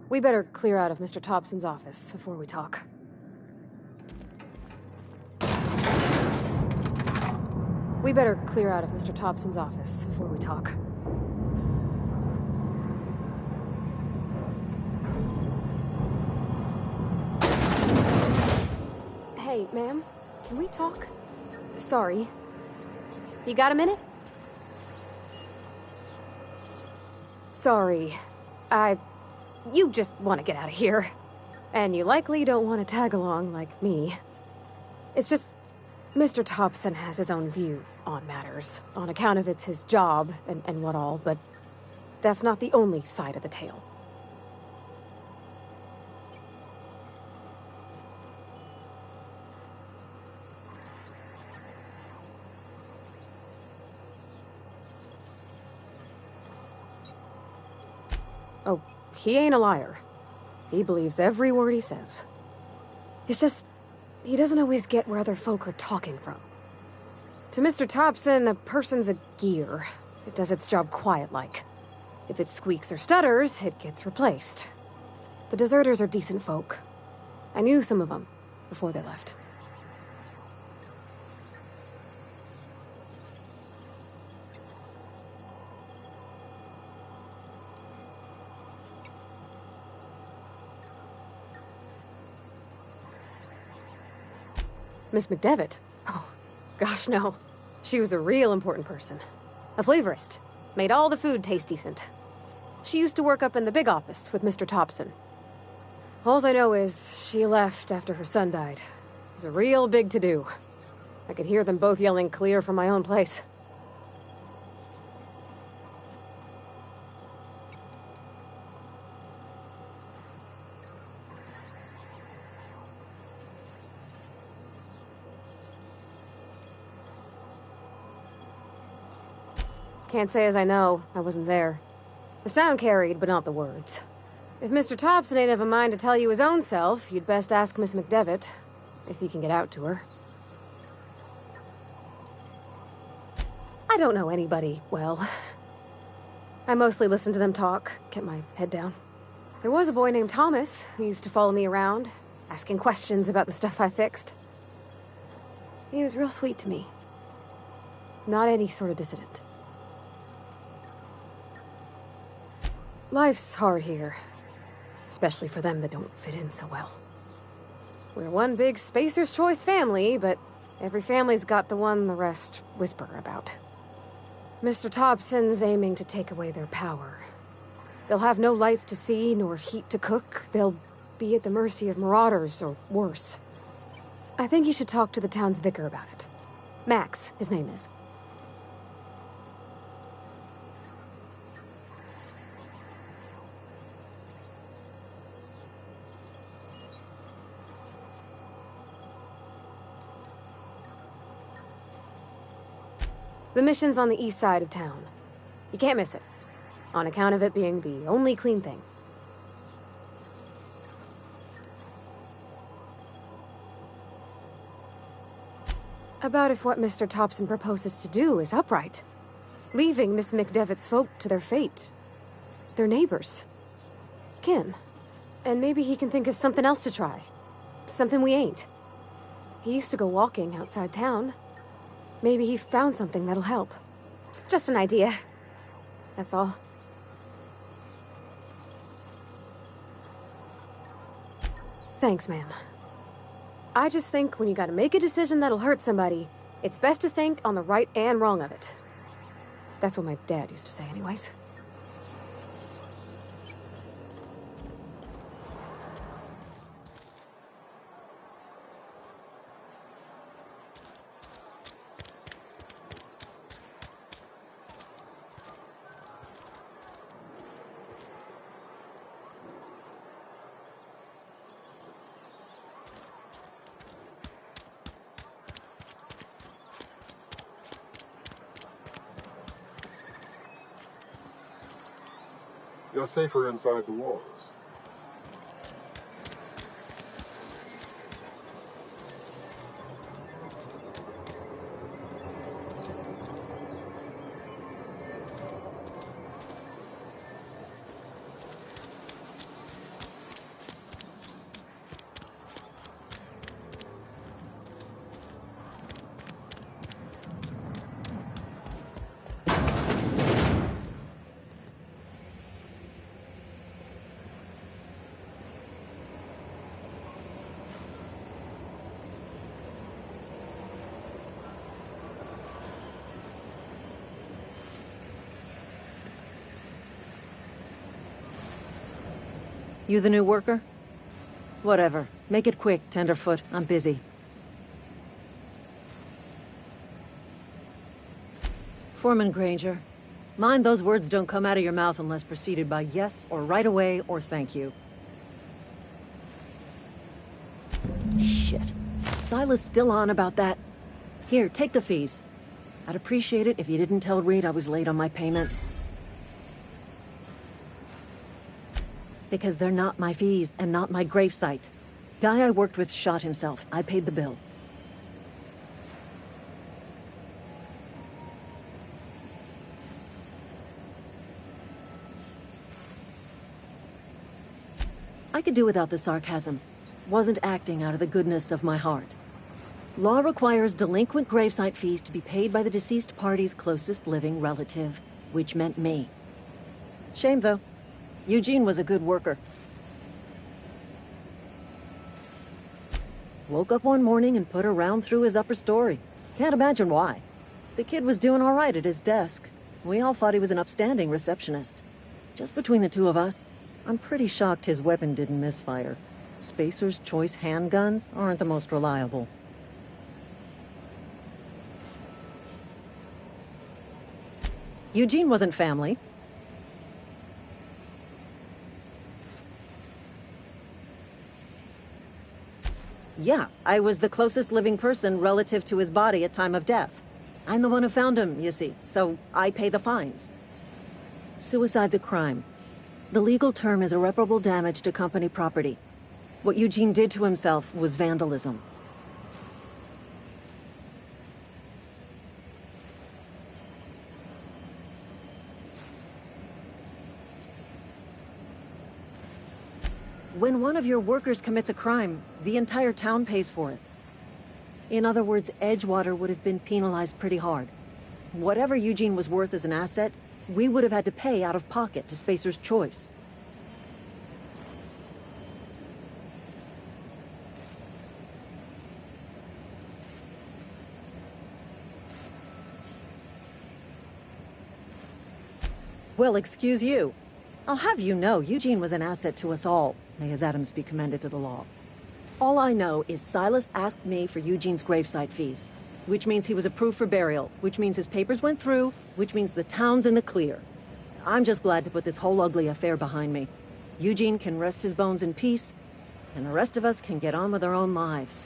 We better clear out of Mr. Thompson's office before we talk. We better clear out of Mr. Thompson's office before we talk. Hey, ma'am, can we talk? Sorry. You got a minute? Sorry. You just want to get out of here. And you likely don't want to tag along like me. It's just, Mr. Thompson has his own view on matters, on account of it's his job and what all, but that's not the only side of the tale. Oh, he ain't a liar. He believes every word he says. It's just, he doesn't always get where other folk are talking from. To Mr. Thompson, a person's a gear. It does its job quiet-like. If it squeaks or stutters, it gets replaced. The deserters are decent folk. I knew some of them before they left. Miss McDevitt? Oh, gosh, no. She was a real important person. A flavorist. Made all the food taste decent. She used to work up in the big office with Mr. Thompson. All I know is she left after her son died. It was a real big to-do. I could hear them both yelling clear from my own place. Can't say as I know. I wasn't there. The sound carried, but not the words. If Mr. Thompson ain't of a mind to tell you his own self, you'd best ask Miss McDevitt, if you can get out to her. I don't know anybody well. I mostly listen to them talk, kept my head down. There was a boy named Thomas who used to follow me around, asking questions about the stuff I fixed. He was real sweet to me. Not any sort of dissident. Life's hard here. Especially for them that don't fit in so well. We're one big Spacer's Choice family, but every family's got the one the rest whisper about. Mr. Thompson's aiming to take away their power. They'll have no lights to see, nor heat to cook. They'll be at the mercy of marauders, or worse. I think you should talk to the town's vicar about it. Max, his name is. The mission's on the east side of town. You can't miss it, on account of it being the only clean thing. About if what Mr. Thompson proposes to do is upright. Leaving Miss McDevitt's folk to their fate. Their neighbors. Kin. And maybe he can think of something else to try. Something we ain't. He used to go walking outside town. Maybe he found something that'll help. It's just an idea. That's all. Thanks, ma'am. I just think when you gotta make a decision that'll hurt somebody, it's best to think on the right and wrong of it. That's what my dad used to say anyways. You're safer inside the walls. You the new worker? Whatever. Make it quick, Tenderfoot. I'm busy. Foreman Granger, mind those words don't come out of your mouth unless preceded by yes, or right away, or thank you. Shit. Silas still on about that. Here, take the fees. I'd appreciate it if you didn't tell Reed I was late on my payment. Because they're not my fees, and not my gravesite. Guy I worked with shot himself. I paid the bill. I could do without the sarcasm. Wasn't acting out of the goodness of my heart. Law requires delinquent gravesite fees to be paid by the deceased party's closest living relative, which meant me. Shame, though. Eugene was a good worker. Woke up one morning and put a round through his upper story. Can't imagine why. The kid was doing all right at his desk. We all thought he was an upstanding receptionist. Just between the two of us, I'm pretty shocked his weapon didn't misfire. Spacer's Choice handguns aren't the most reliable. Eugene wasn't family. Yeah, I was the closest living person relative to his body at time of death. I'm the one who found him, you see, so I pay the fines. Suicide's a crime. The legal term is irreparable damage to company property. What Eugene did to himself was vandalism. When one of your workers commits a crime, the entire town pays for it. In other words, Edgewater would have been penalized pretty hard. Whatever Eugene was worth as an asset, we would have had to pay out of pocket to Spacer's Choice. Well, excuse you. I'll have you know, Eugene was an asset to us all. May his atoms be commended to the law. All I know is Silas asked me for Eugene's gravesite fees, which means he was approved for burial, which means his papers went through, which means the town's in the clear. I'm just glad to put this whole ugly affair behind me. Eugene can rest his bones in peace, and the rest of us can get on with our own lives.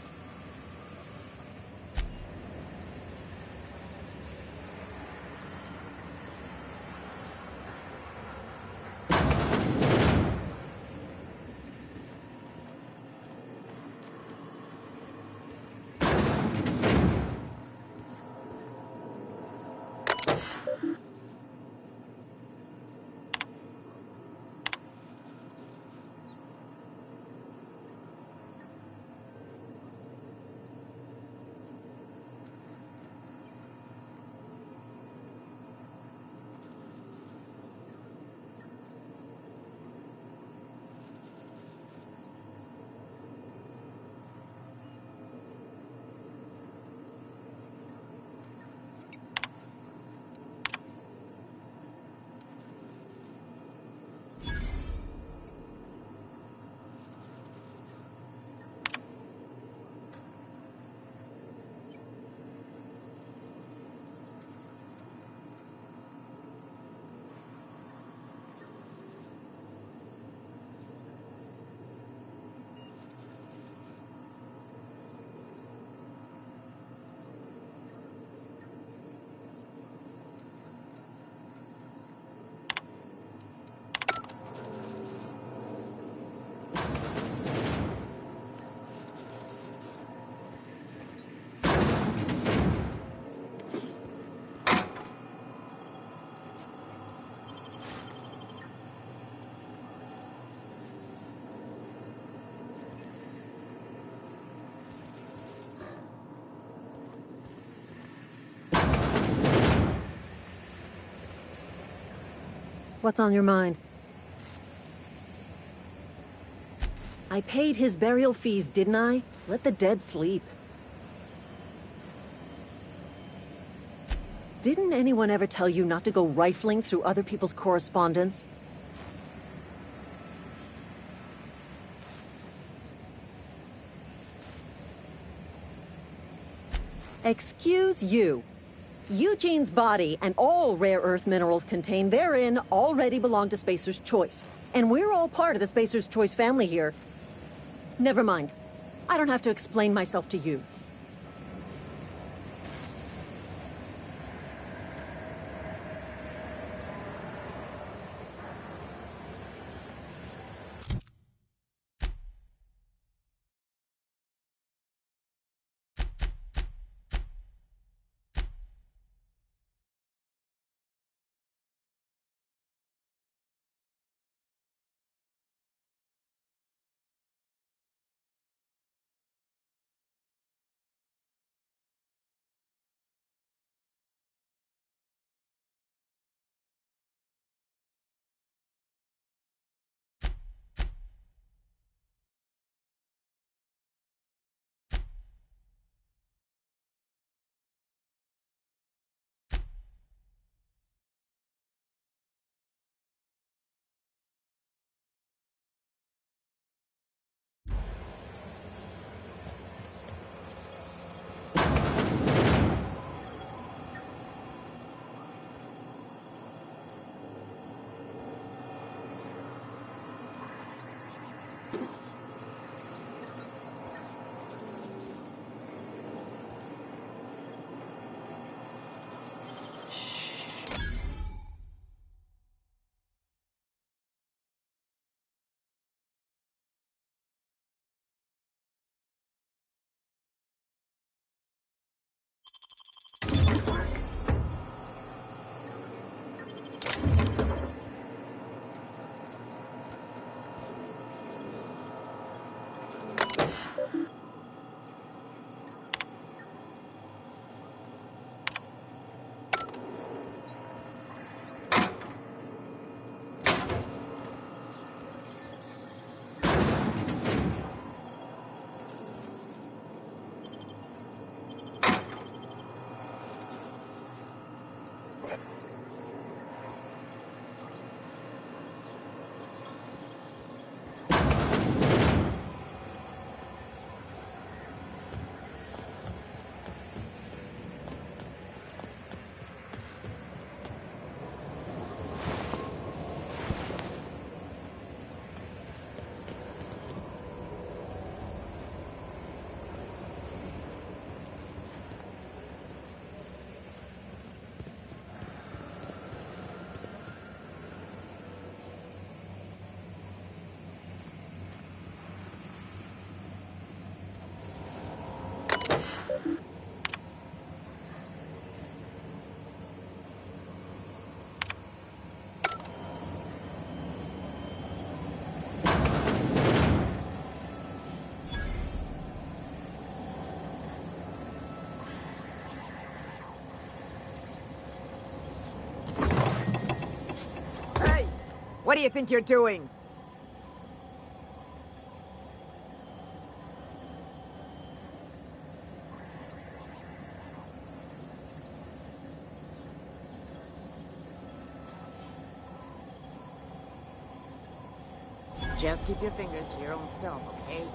What's on your mind? I paid his burial fees, didn't I? Let the dead sleep. Didn't anyone ever tell you not to go rifling through other people's correspondence? Excuse you. Eugene's body and all rare earth minerals contained therein already belong to Spacer's Choice. And we're all part of the Spacer's Choice family here. Never mind. I don't have to explain myself to you. do you think you're doing? Just keep your fingers to your own self, okay?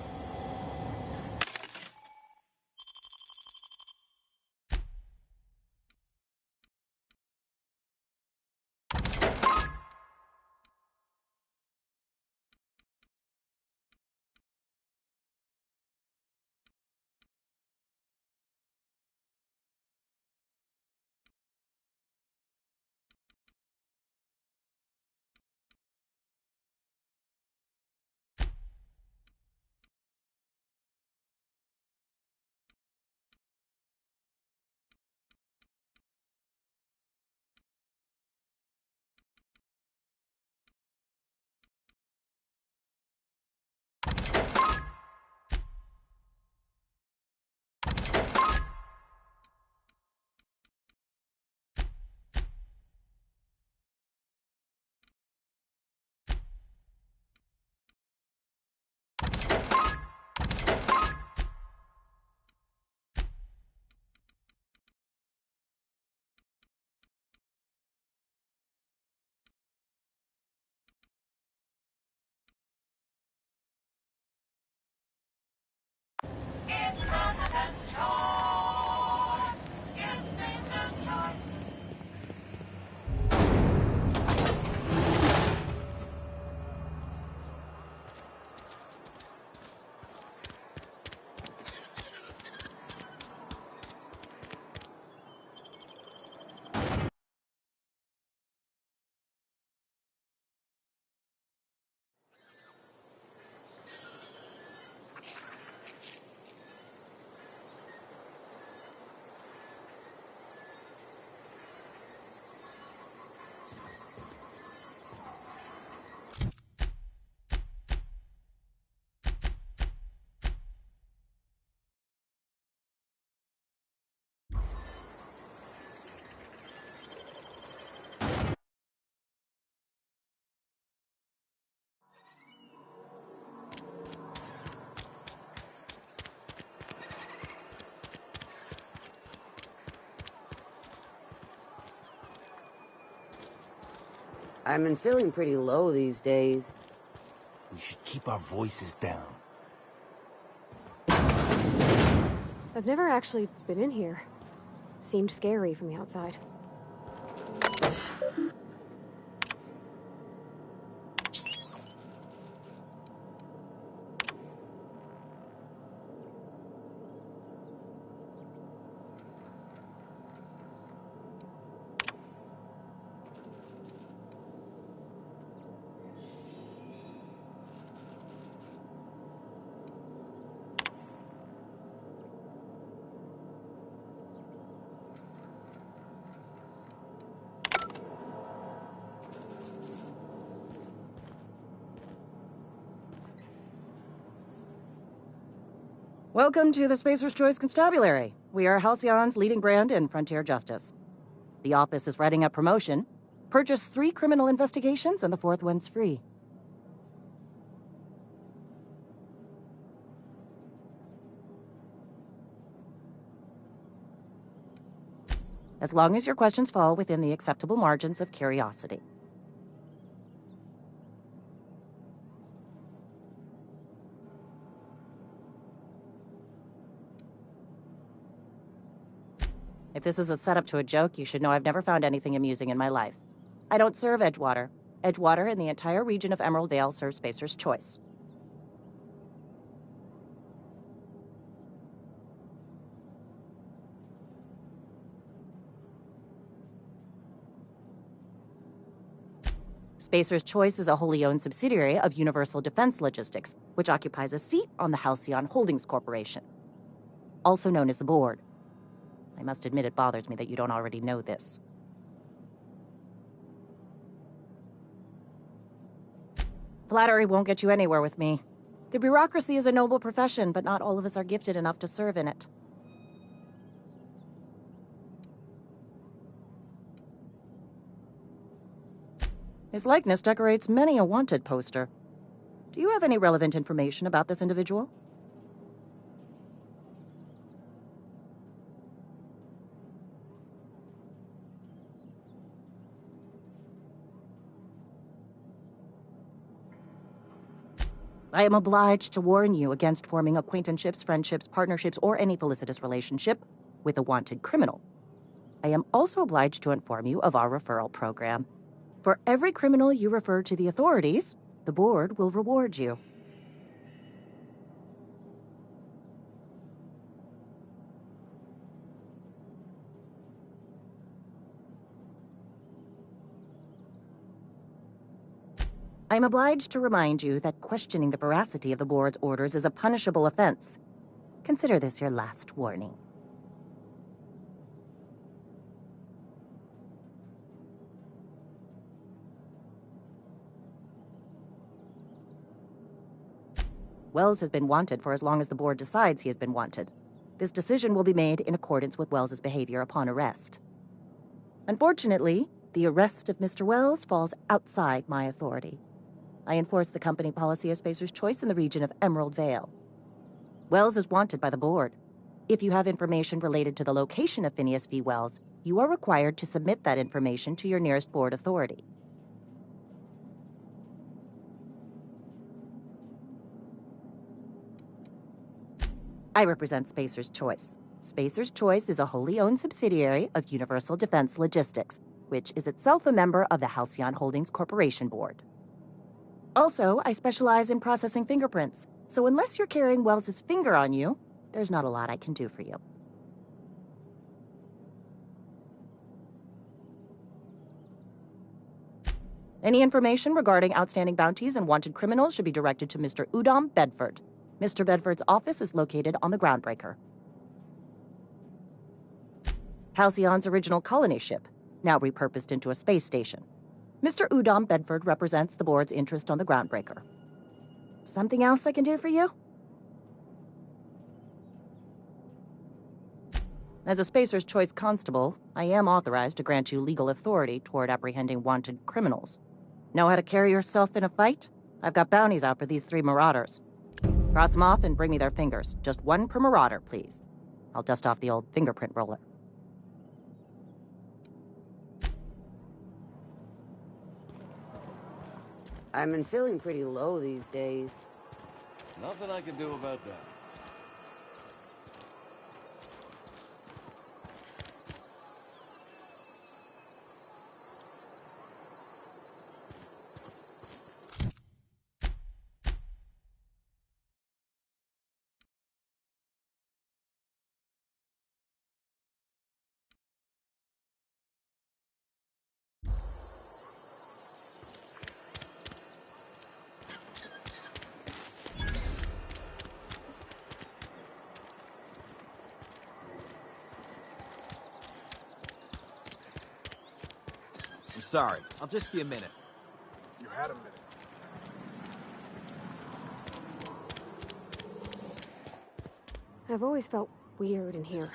I've been feeling pretty low these days. We should keep our voices down. I've never actually been in here. Seemed scary from the outside. Welcome to the Spacer's Choice Constabulary. We are Halcyon's leading brand in frontier justice. The office is writing up promotion. Purchase 3 criminal investigations and the 4th one's free. As long as your questions fall within the acceptable margins of curiosity. If this is a setup to a joke, you should know I've never found anything amusing in my life. I don't serve Edgewater. Edgewater and the entire region of Emerald Vale serve Spacer's Choice. Spacer's Choice is a wholly owned subsidiary of Universal Defense Logistics, which occupies a seat on the Halcyon Holdings Corporation, also known as the Board. I must admit it bothers me that you don't already know this. Flattery won't get you anywhere with me. The bureaucracy is a noble profession, but not all of us are gifted enough to serve in it. His likeness decorates many a wanted poster. Do you have any relevant information about this individual? I am obliged to warn you against forming acquaintanceships, friendships, partnerships, or any felicitous relationship with a wanted criminal. I am also obliged to inform you of our referral program. For every criminal you refer to the authorities, the board will reward you. I am obliged to remind you that questioning the veracity of the board's orders is a punishable offense. Consider this your last warning. Wells has been wanted for as long as the board decides he has been wanted. This decision will be made in accordance with Wells's behavior upon arrest. Unfortunately, the arrest of Mr. Wells falls outside my authority. I enforce the company policy of Spacer's Choice in the region of Emerald Vale. Wells is wanted by the board. If you have information related to the location of Phineas V. Wells, you are required to submit that information to your nearest board authority. I represent Spacer's Choice. Spacer's Choice is a wholly owned subsidiary of Universal Defense Logistics, which is itself a member of the Halcyon Holdings Corporation Board. Also, I specialize in processing fingerprints, so unless you're carrying Wells's finger on you, there's not a lot I can do for you. Any information regarding outstanding bounties and wanted criminals should be directed to Mr. Udom Bedford. Mr. Bedford's office is located on the Groundbreaker. Halcyon's original colony ship, now repurposed into a space station. Mr. Udom Bedford represents the board's interest on the Groundbreaker. Something else I can do for you? As a Spacer's Choice constable, I am authorized to grant you legal authority toward apprehending wanted criminals. Know how to carry yourself in a fight? I've got bounties out for these 3 marauders. Cross them off and bring me their fingers. Just 1 per marauder, please. I'll dust off the old fingerprint roller. I've been feeling pretty low these days. Nothing I can do about that. I'm sorry. I'll just be a minute. You had a minute. I've always felt weird in here.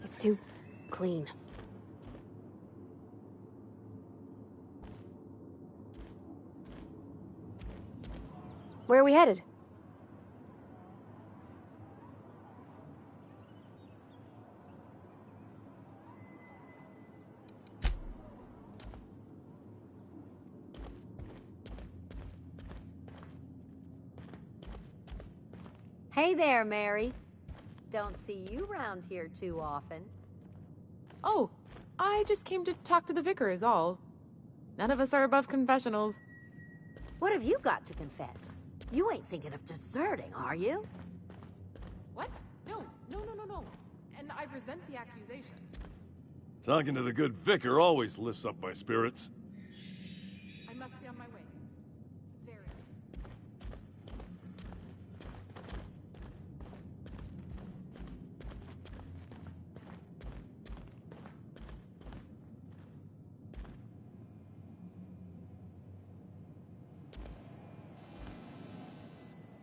It's too clean. Where are we headed? Hey there, Mary. Don't see you around here too often. Oh, I just came to talk to the vicar is all. None of us are above confessionals. What have you got to confess? You ain't thinking of deserting, are you? What? No. And I resent the accusation. Talking to the good vicar always lifts up my spirits. I must be on my way. Very.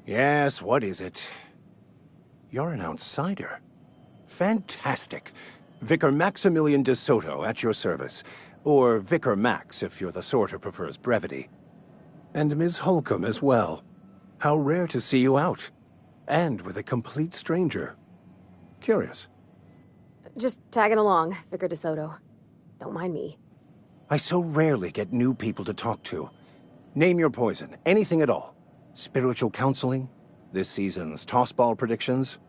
Yes, what is it? You're an outsider. Fantastic. Vicar Maximilian de Soto, at your service. Or Vicar Max, if you're the sort who prefers brevity. And Ms. Holcomb as well. How rare to see you out. And with a complete stranger. Curious. Just tagging along, Vicar DeSoto. Don't mind me. I so rarely get new people to talk to. Name your poison, anything at all. Spiritual counseling? This season's tossball predictions?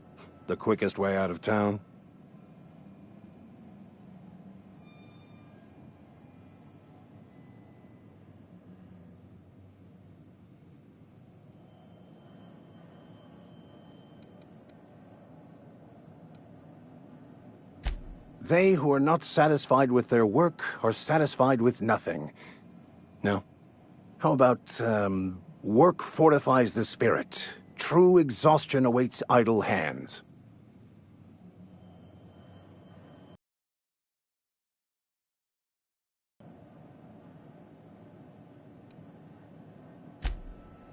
The quickest way out of town? They who are not satisfied with their work are satisfied with nothing. No? How about, work fortifies the spirit. True exhaustion awaits idle hands.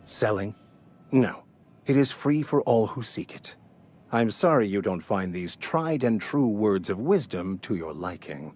Selling? No. It is free for all who seek it. I'm sorry you don't find these tried and true words of wisdom to your liking.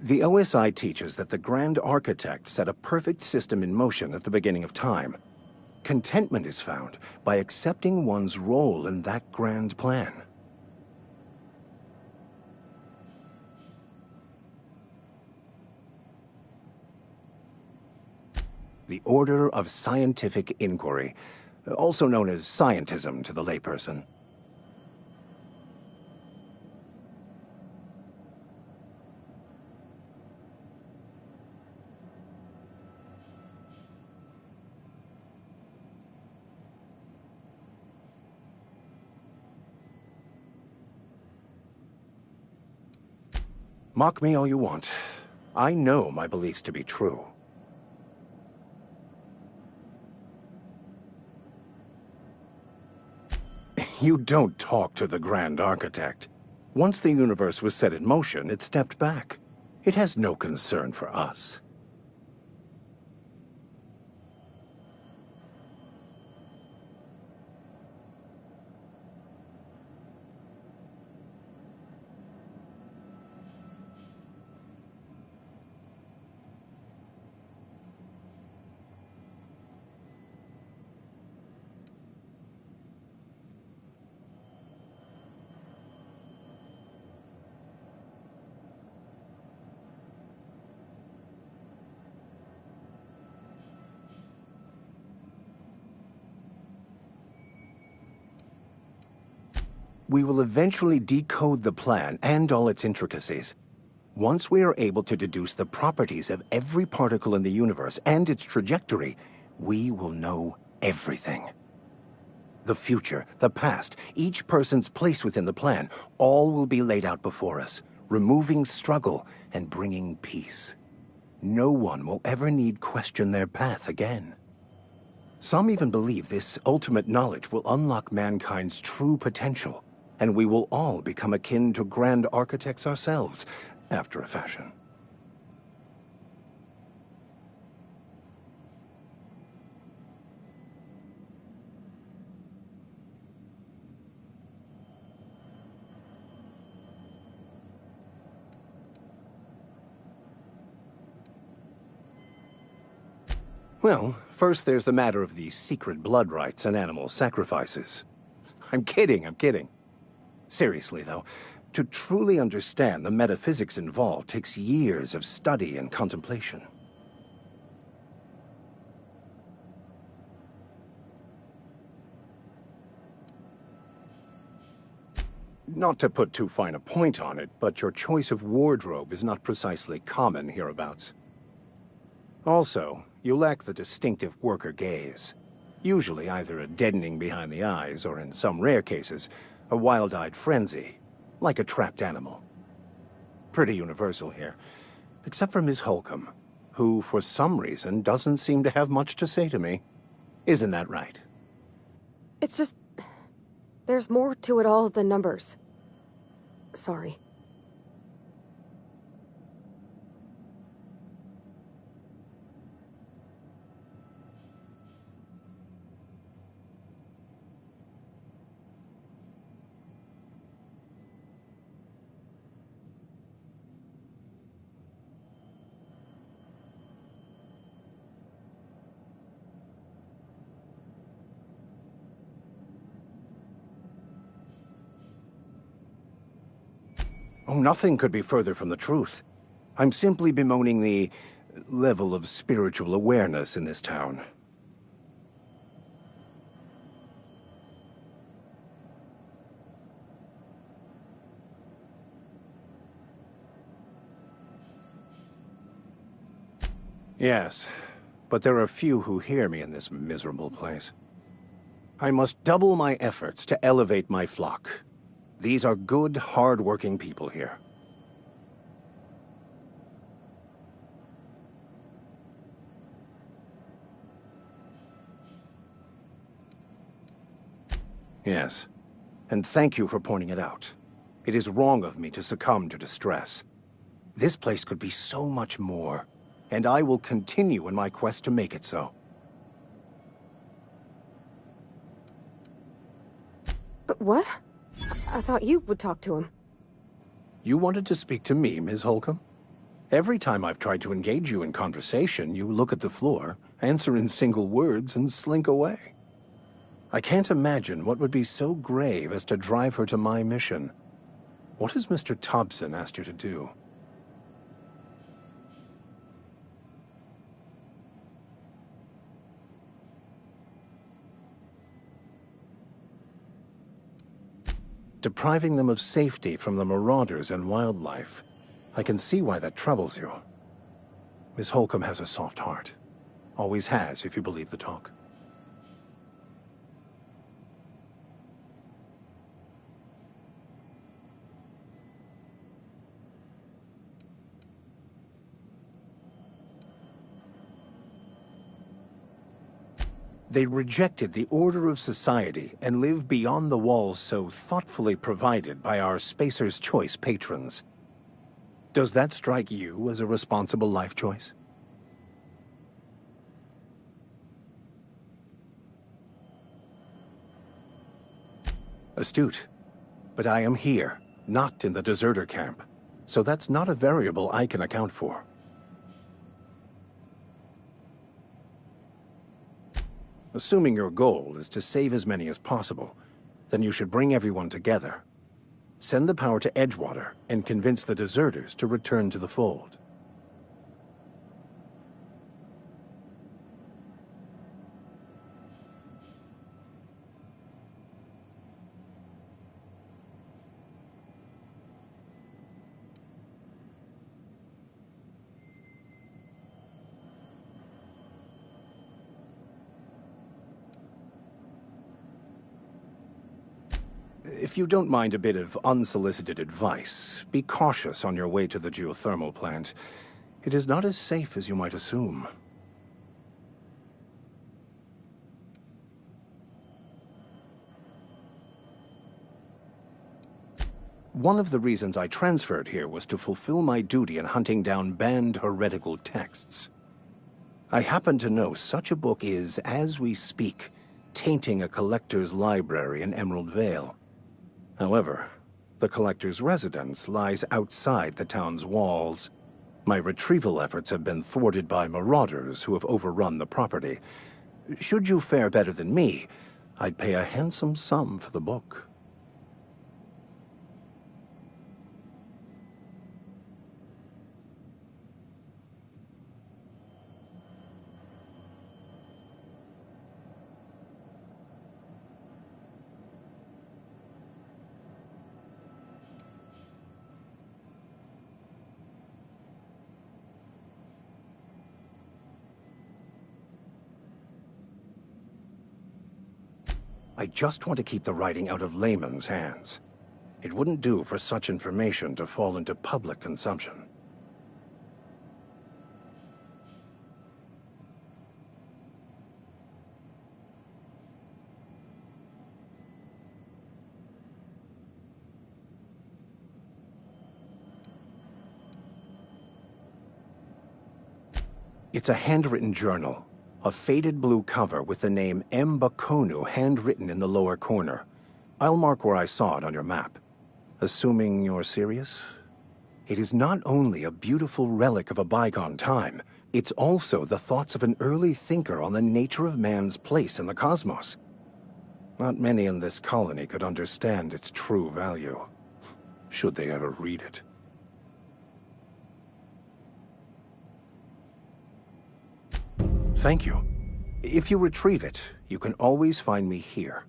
The OSI teaches that the Grand Architect set a perfect system in motion at the beginning of time. Contentment is found by accepting one's role in that grand plan. The Order of Scientific Inquiry, also known as scientism to the layperson. Mock me all you want. I know my beliefs to be true. You don't talk to the Grand Architect. Once the universe was set in motion, it stepped back. It has no concern for us. We will eventually decode the plan and all its intricacies. Once we are able to deduce the properties of every particle in the universe and its trajectory, we will know everything. The future, the past, each person's place within the plan, all will be laid out before us, removing struggle and bringing peace. No one will ever need question their path again. Some even believe this ultimate knowledge will unlock mankind's true potential, and we will all become akin to Grand Architects ourselves, after a fashion. Well, first there's the matter of the secret blood rites and animal sacrifices. I'm kidding. Seriously, though, to truly understand the metaphysics involved takes years of study and contemplation. Not to put too fine a point on it, but your choice of wardrobe is not precisely common hereabouts. Also, you lack the distinctive worker gaze. Usually either a deadening behind the eyes, or in some rare cases, a wild-eyed frenzy, like a trapped animal. Pretty universal here, except for Ms. Holcomb, who, for some reason, doesn't seem to have much to say to me. Isn't that right? It's just... there's more to it all than numbers. Sorry. Oh, nothing could be further from the truth. I'm simply bemoaning the level of spiritual awareness in this town. Yes, but there are few who hear me in this miserable place. I must double my efforts to elevate my flock. These are good, hard-working people here. Yes, and thank you for pointing it out. It is wrong of me to succumb to distress. This place could be so much more, and I will continue in my quest to make it so. What? I thought you would talk to him. You wanted to speak to me, Ms. Holcomb? Every time I've tried to engage you in conversation, you look at the floor, answer in single words, and slink away. I can't imagine what would be so grave as to drive her to my mission. What has Mr. Thompson asked you to do? Depriving them of safety from the marauders and wildlife. I can see why that troubles you. Miss Holcomb has a soft heart. Always has, if you believe the talk. They rejected the order of society and live beyond the walls so thoughtfully provided by our Spacer's Choice patrons. Does that strike you as a responsible life choice? Astute. But I am here, not in the deserter camp, so that's not a variable I can account for. Assuming your goal is to save as many as possible, then you should bring everyone together. Send the power to Edgewater and convince the deserters to return to the fold. If you don't mind a bit of unsolicited advice, be cautious on your way to the geothermal plant. It is not as safe as you might assume. One of the reasons I transferred here was to fulfill my duty in hunting down banned heretical texts. I happen to know such a book is, as we speak, tainting a collector's library in Emerald Vale. However, the collector's residence lies outside the town's walls. My retrieval efforts have been thwarted by marauders who have overrun the property. Should you fare better than me, I'd pay a handsome sum for the book. I just want to keep the writing out of layman's hands. It wouldn't do for such information to fall into public consumption. It's a handwritten journal. A faded blue cover with the name M'Bakono handwritten in the lower corner. I'll mark where I saw it on your map. Assuming you're serious? It is not only a beautiful relic of a bygone time, it's also the thoughts of an early thinker on the nature of man's place in the cosmos. Not many in this colony could understand its true value. should they ever read it. Thank you. If you retrieve it, you can always find me here.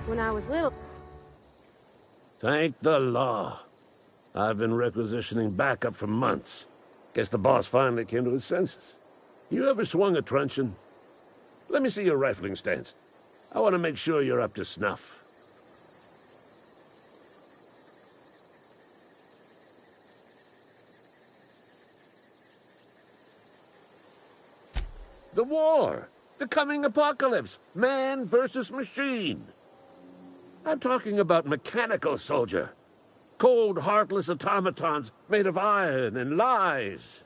When I was little... Thank the law. I've been requisitioning backup for months. Guess the boss finally came to his senses. You ever swung a truncheon? Let me see your rifling stance. I want to make sure you're up to snuff. The war! The coming apocalypse! Man versus machine! I'm talking about mechanical soldier. Cold, heartless automatons made of iron and lies.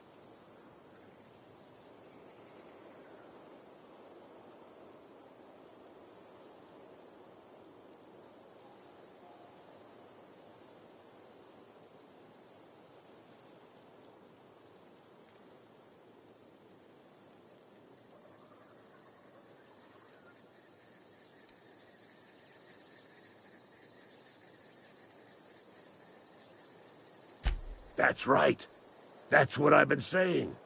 That's right. That's what I've been saying.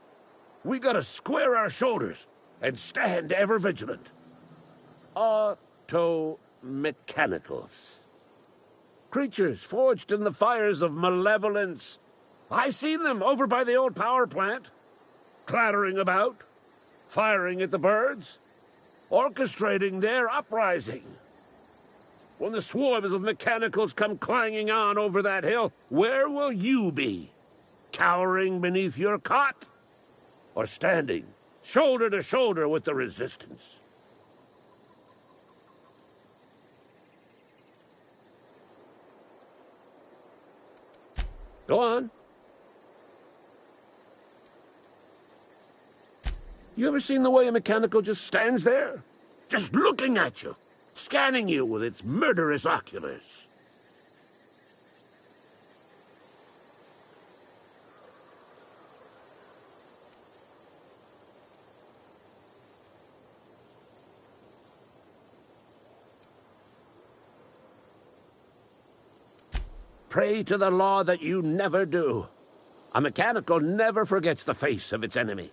We gotta square our shoulders and stand ever vigilant. Auto-mechanicals. Creatures forged in the fires of malevolence. I seen them over by the old power plant. Clattering about, firing at the birds, orchestrating their uprising. When the swarms of mechanicals come clanging on over that hill, where will you be? Cowering beneath your cot? Or standing, shoulder to shoulder with the resistance? Go on. You ever seen the way a mechanical just stands there? Just looking at you, scanning you with its murderous oculars. Pray to the law that you never do. A mechanical never forgets the face of its enemy.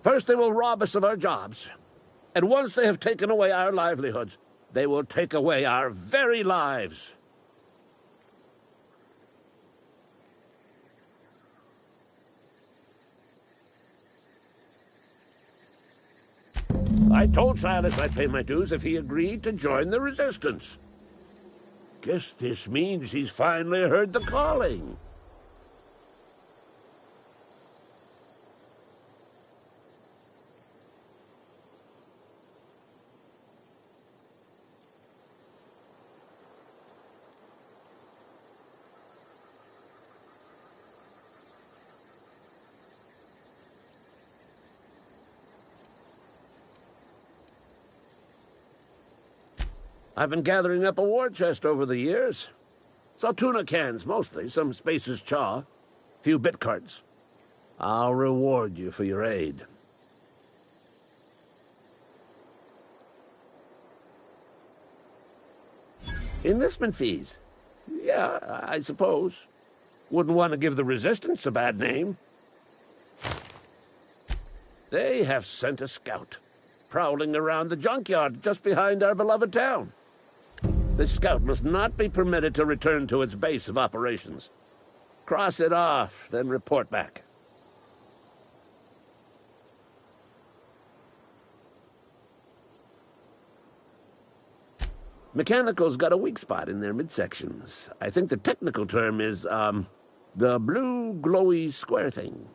First they will rob us of our jobs, and once they have taken away our livelihoods, they will take away our very lives. I told Silas I'd pay my dues if he agreed to join the Resistance. Guess this means he's finally heard the calling. I've been gathering up a war chest over the years. Saw tuna cans, mostly, some Spacer's chaw, few bit cards. I'll reward you for your aid. Enlistment fees? Yeah, I suppose. Wouldn't want to give the Resistance a bad name. They have sent a scout, prowling around the junkyard just behind our beloved town. This scout must not be permitted to return to its base of operations. Cross it off, then report back. Mechanicals got a weak spot in their midsections. I think the technical term is, the blue glowy square thing.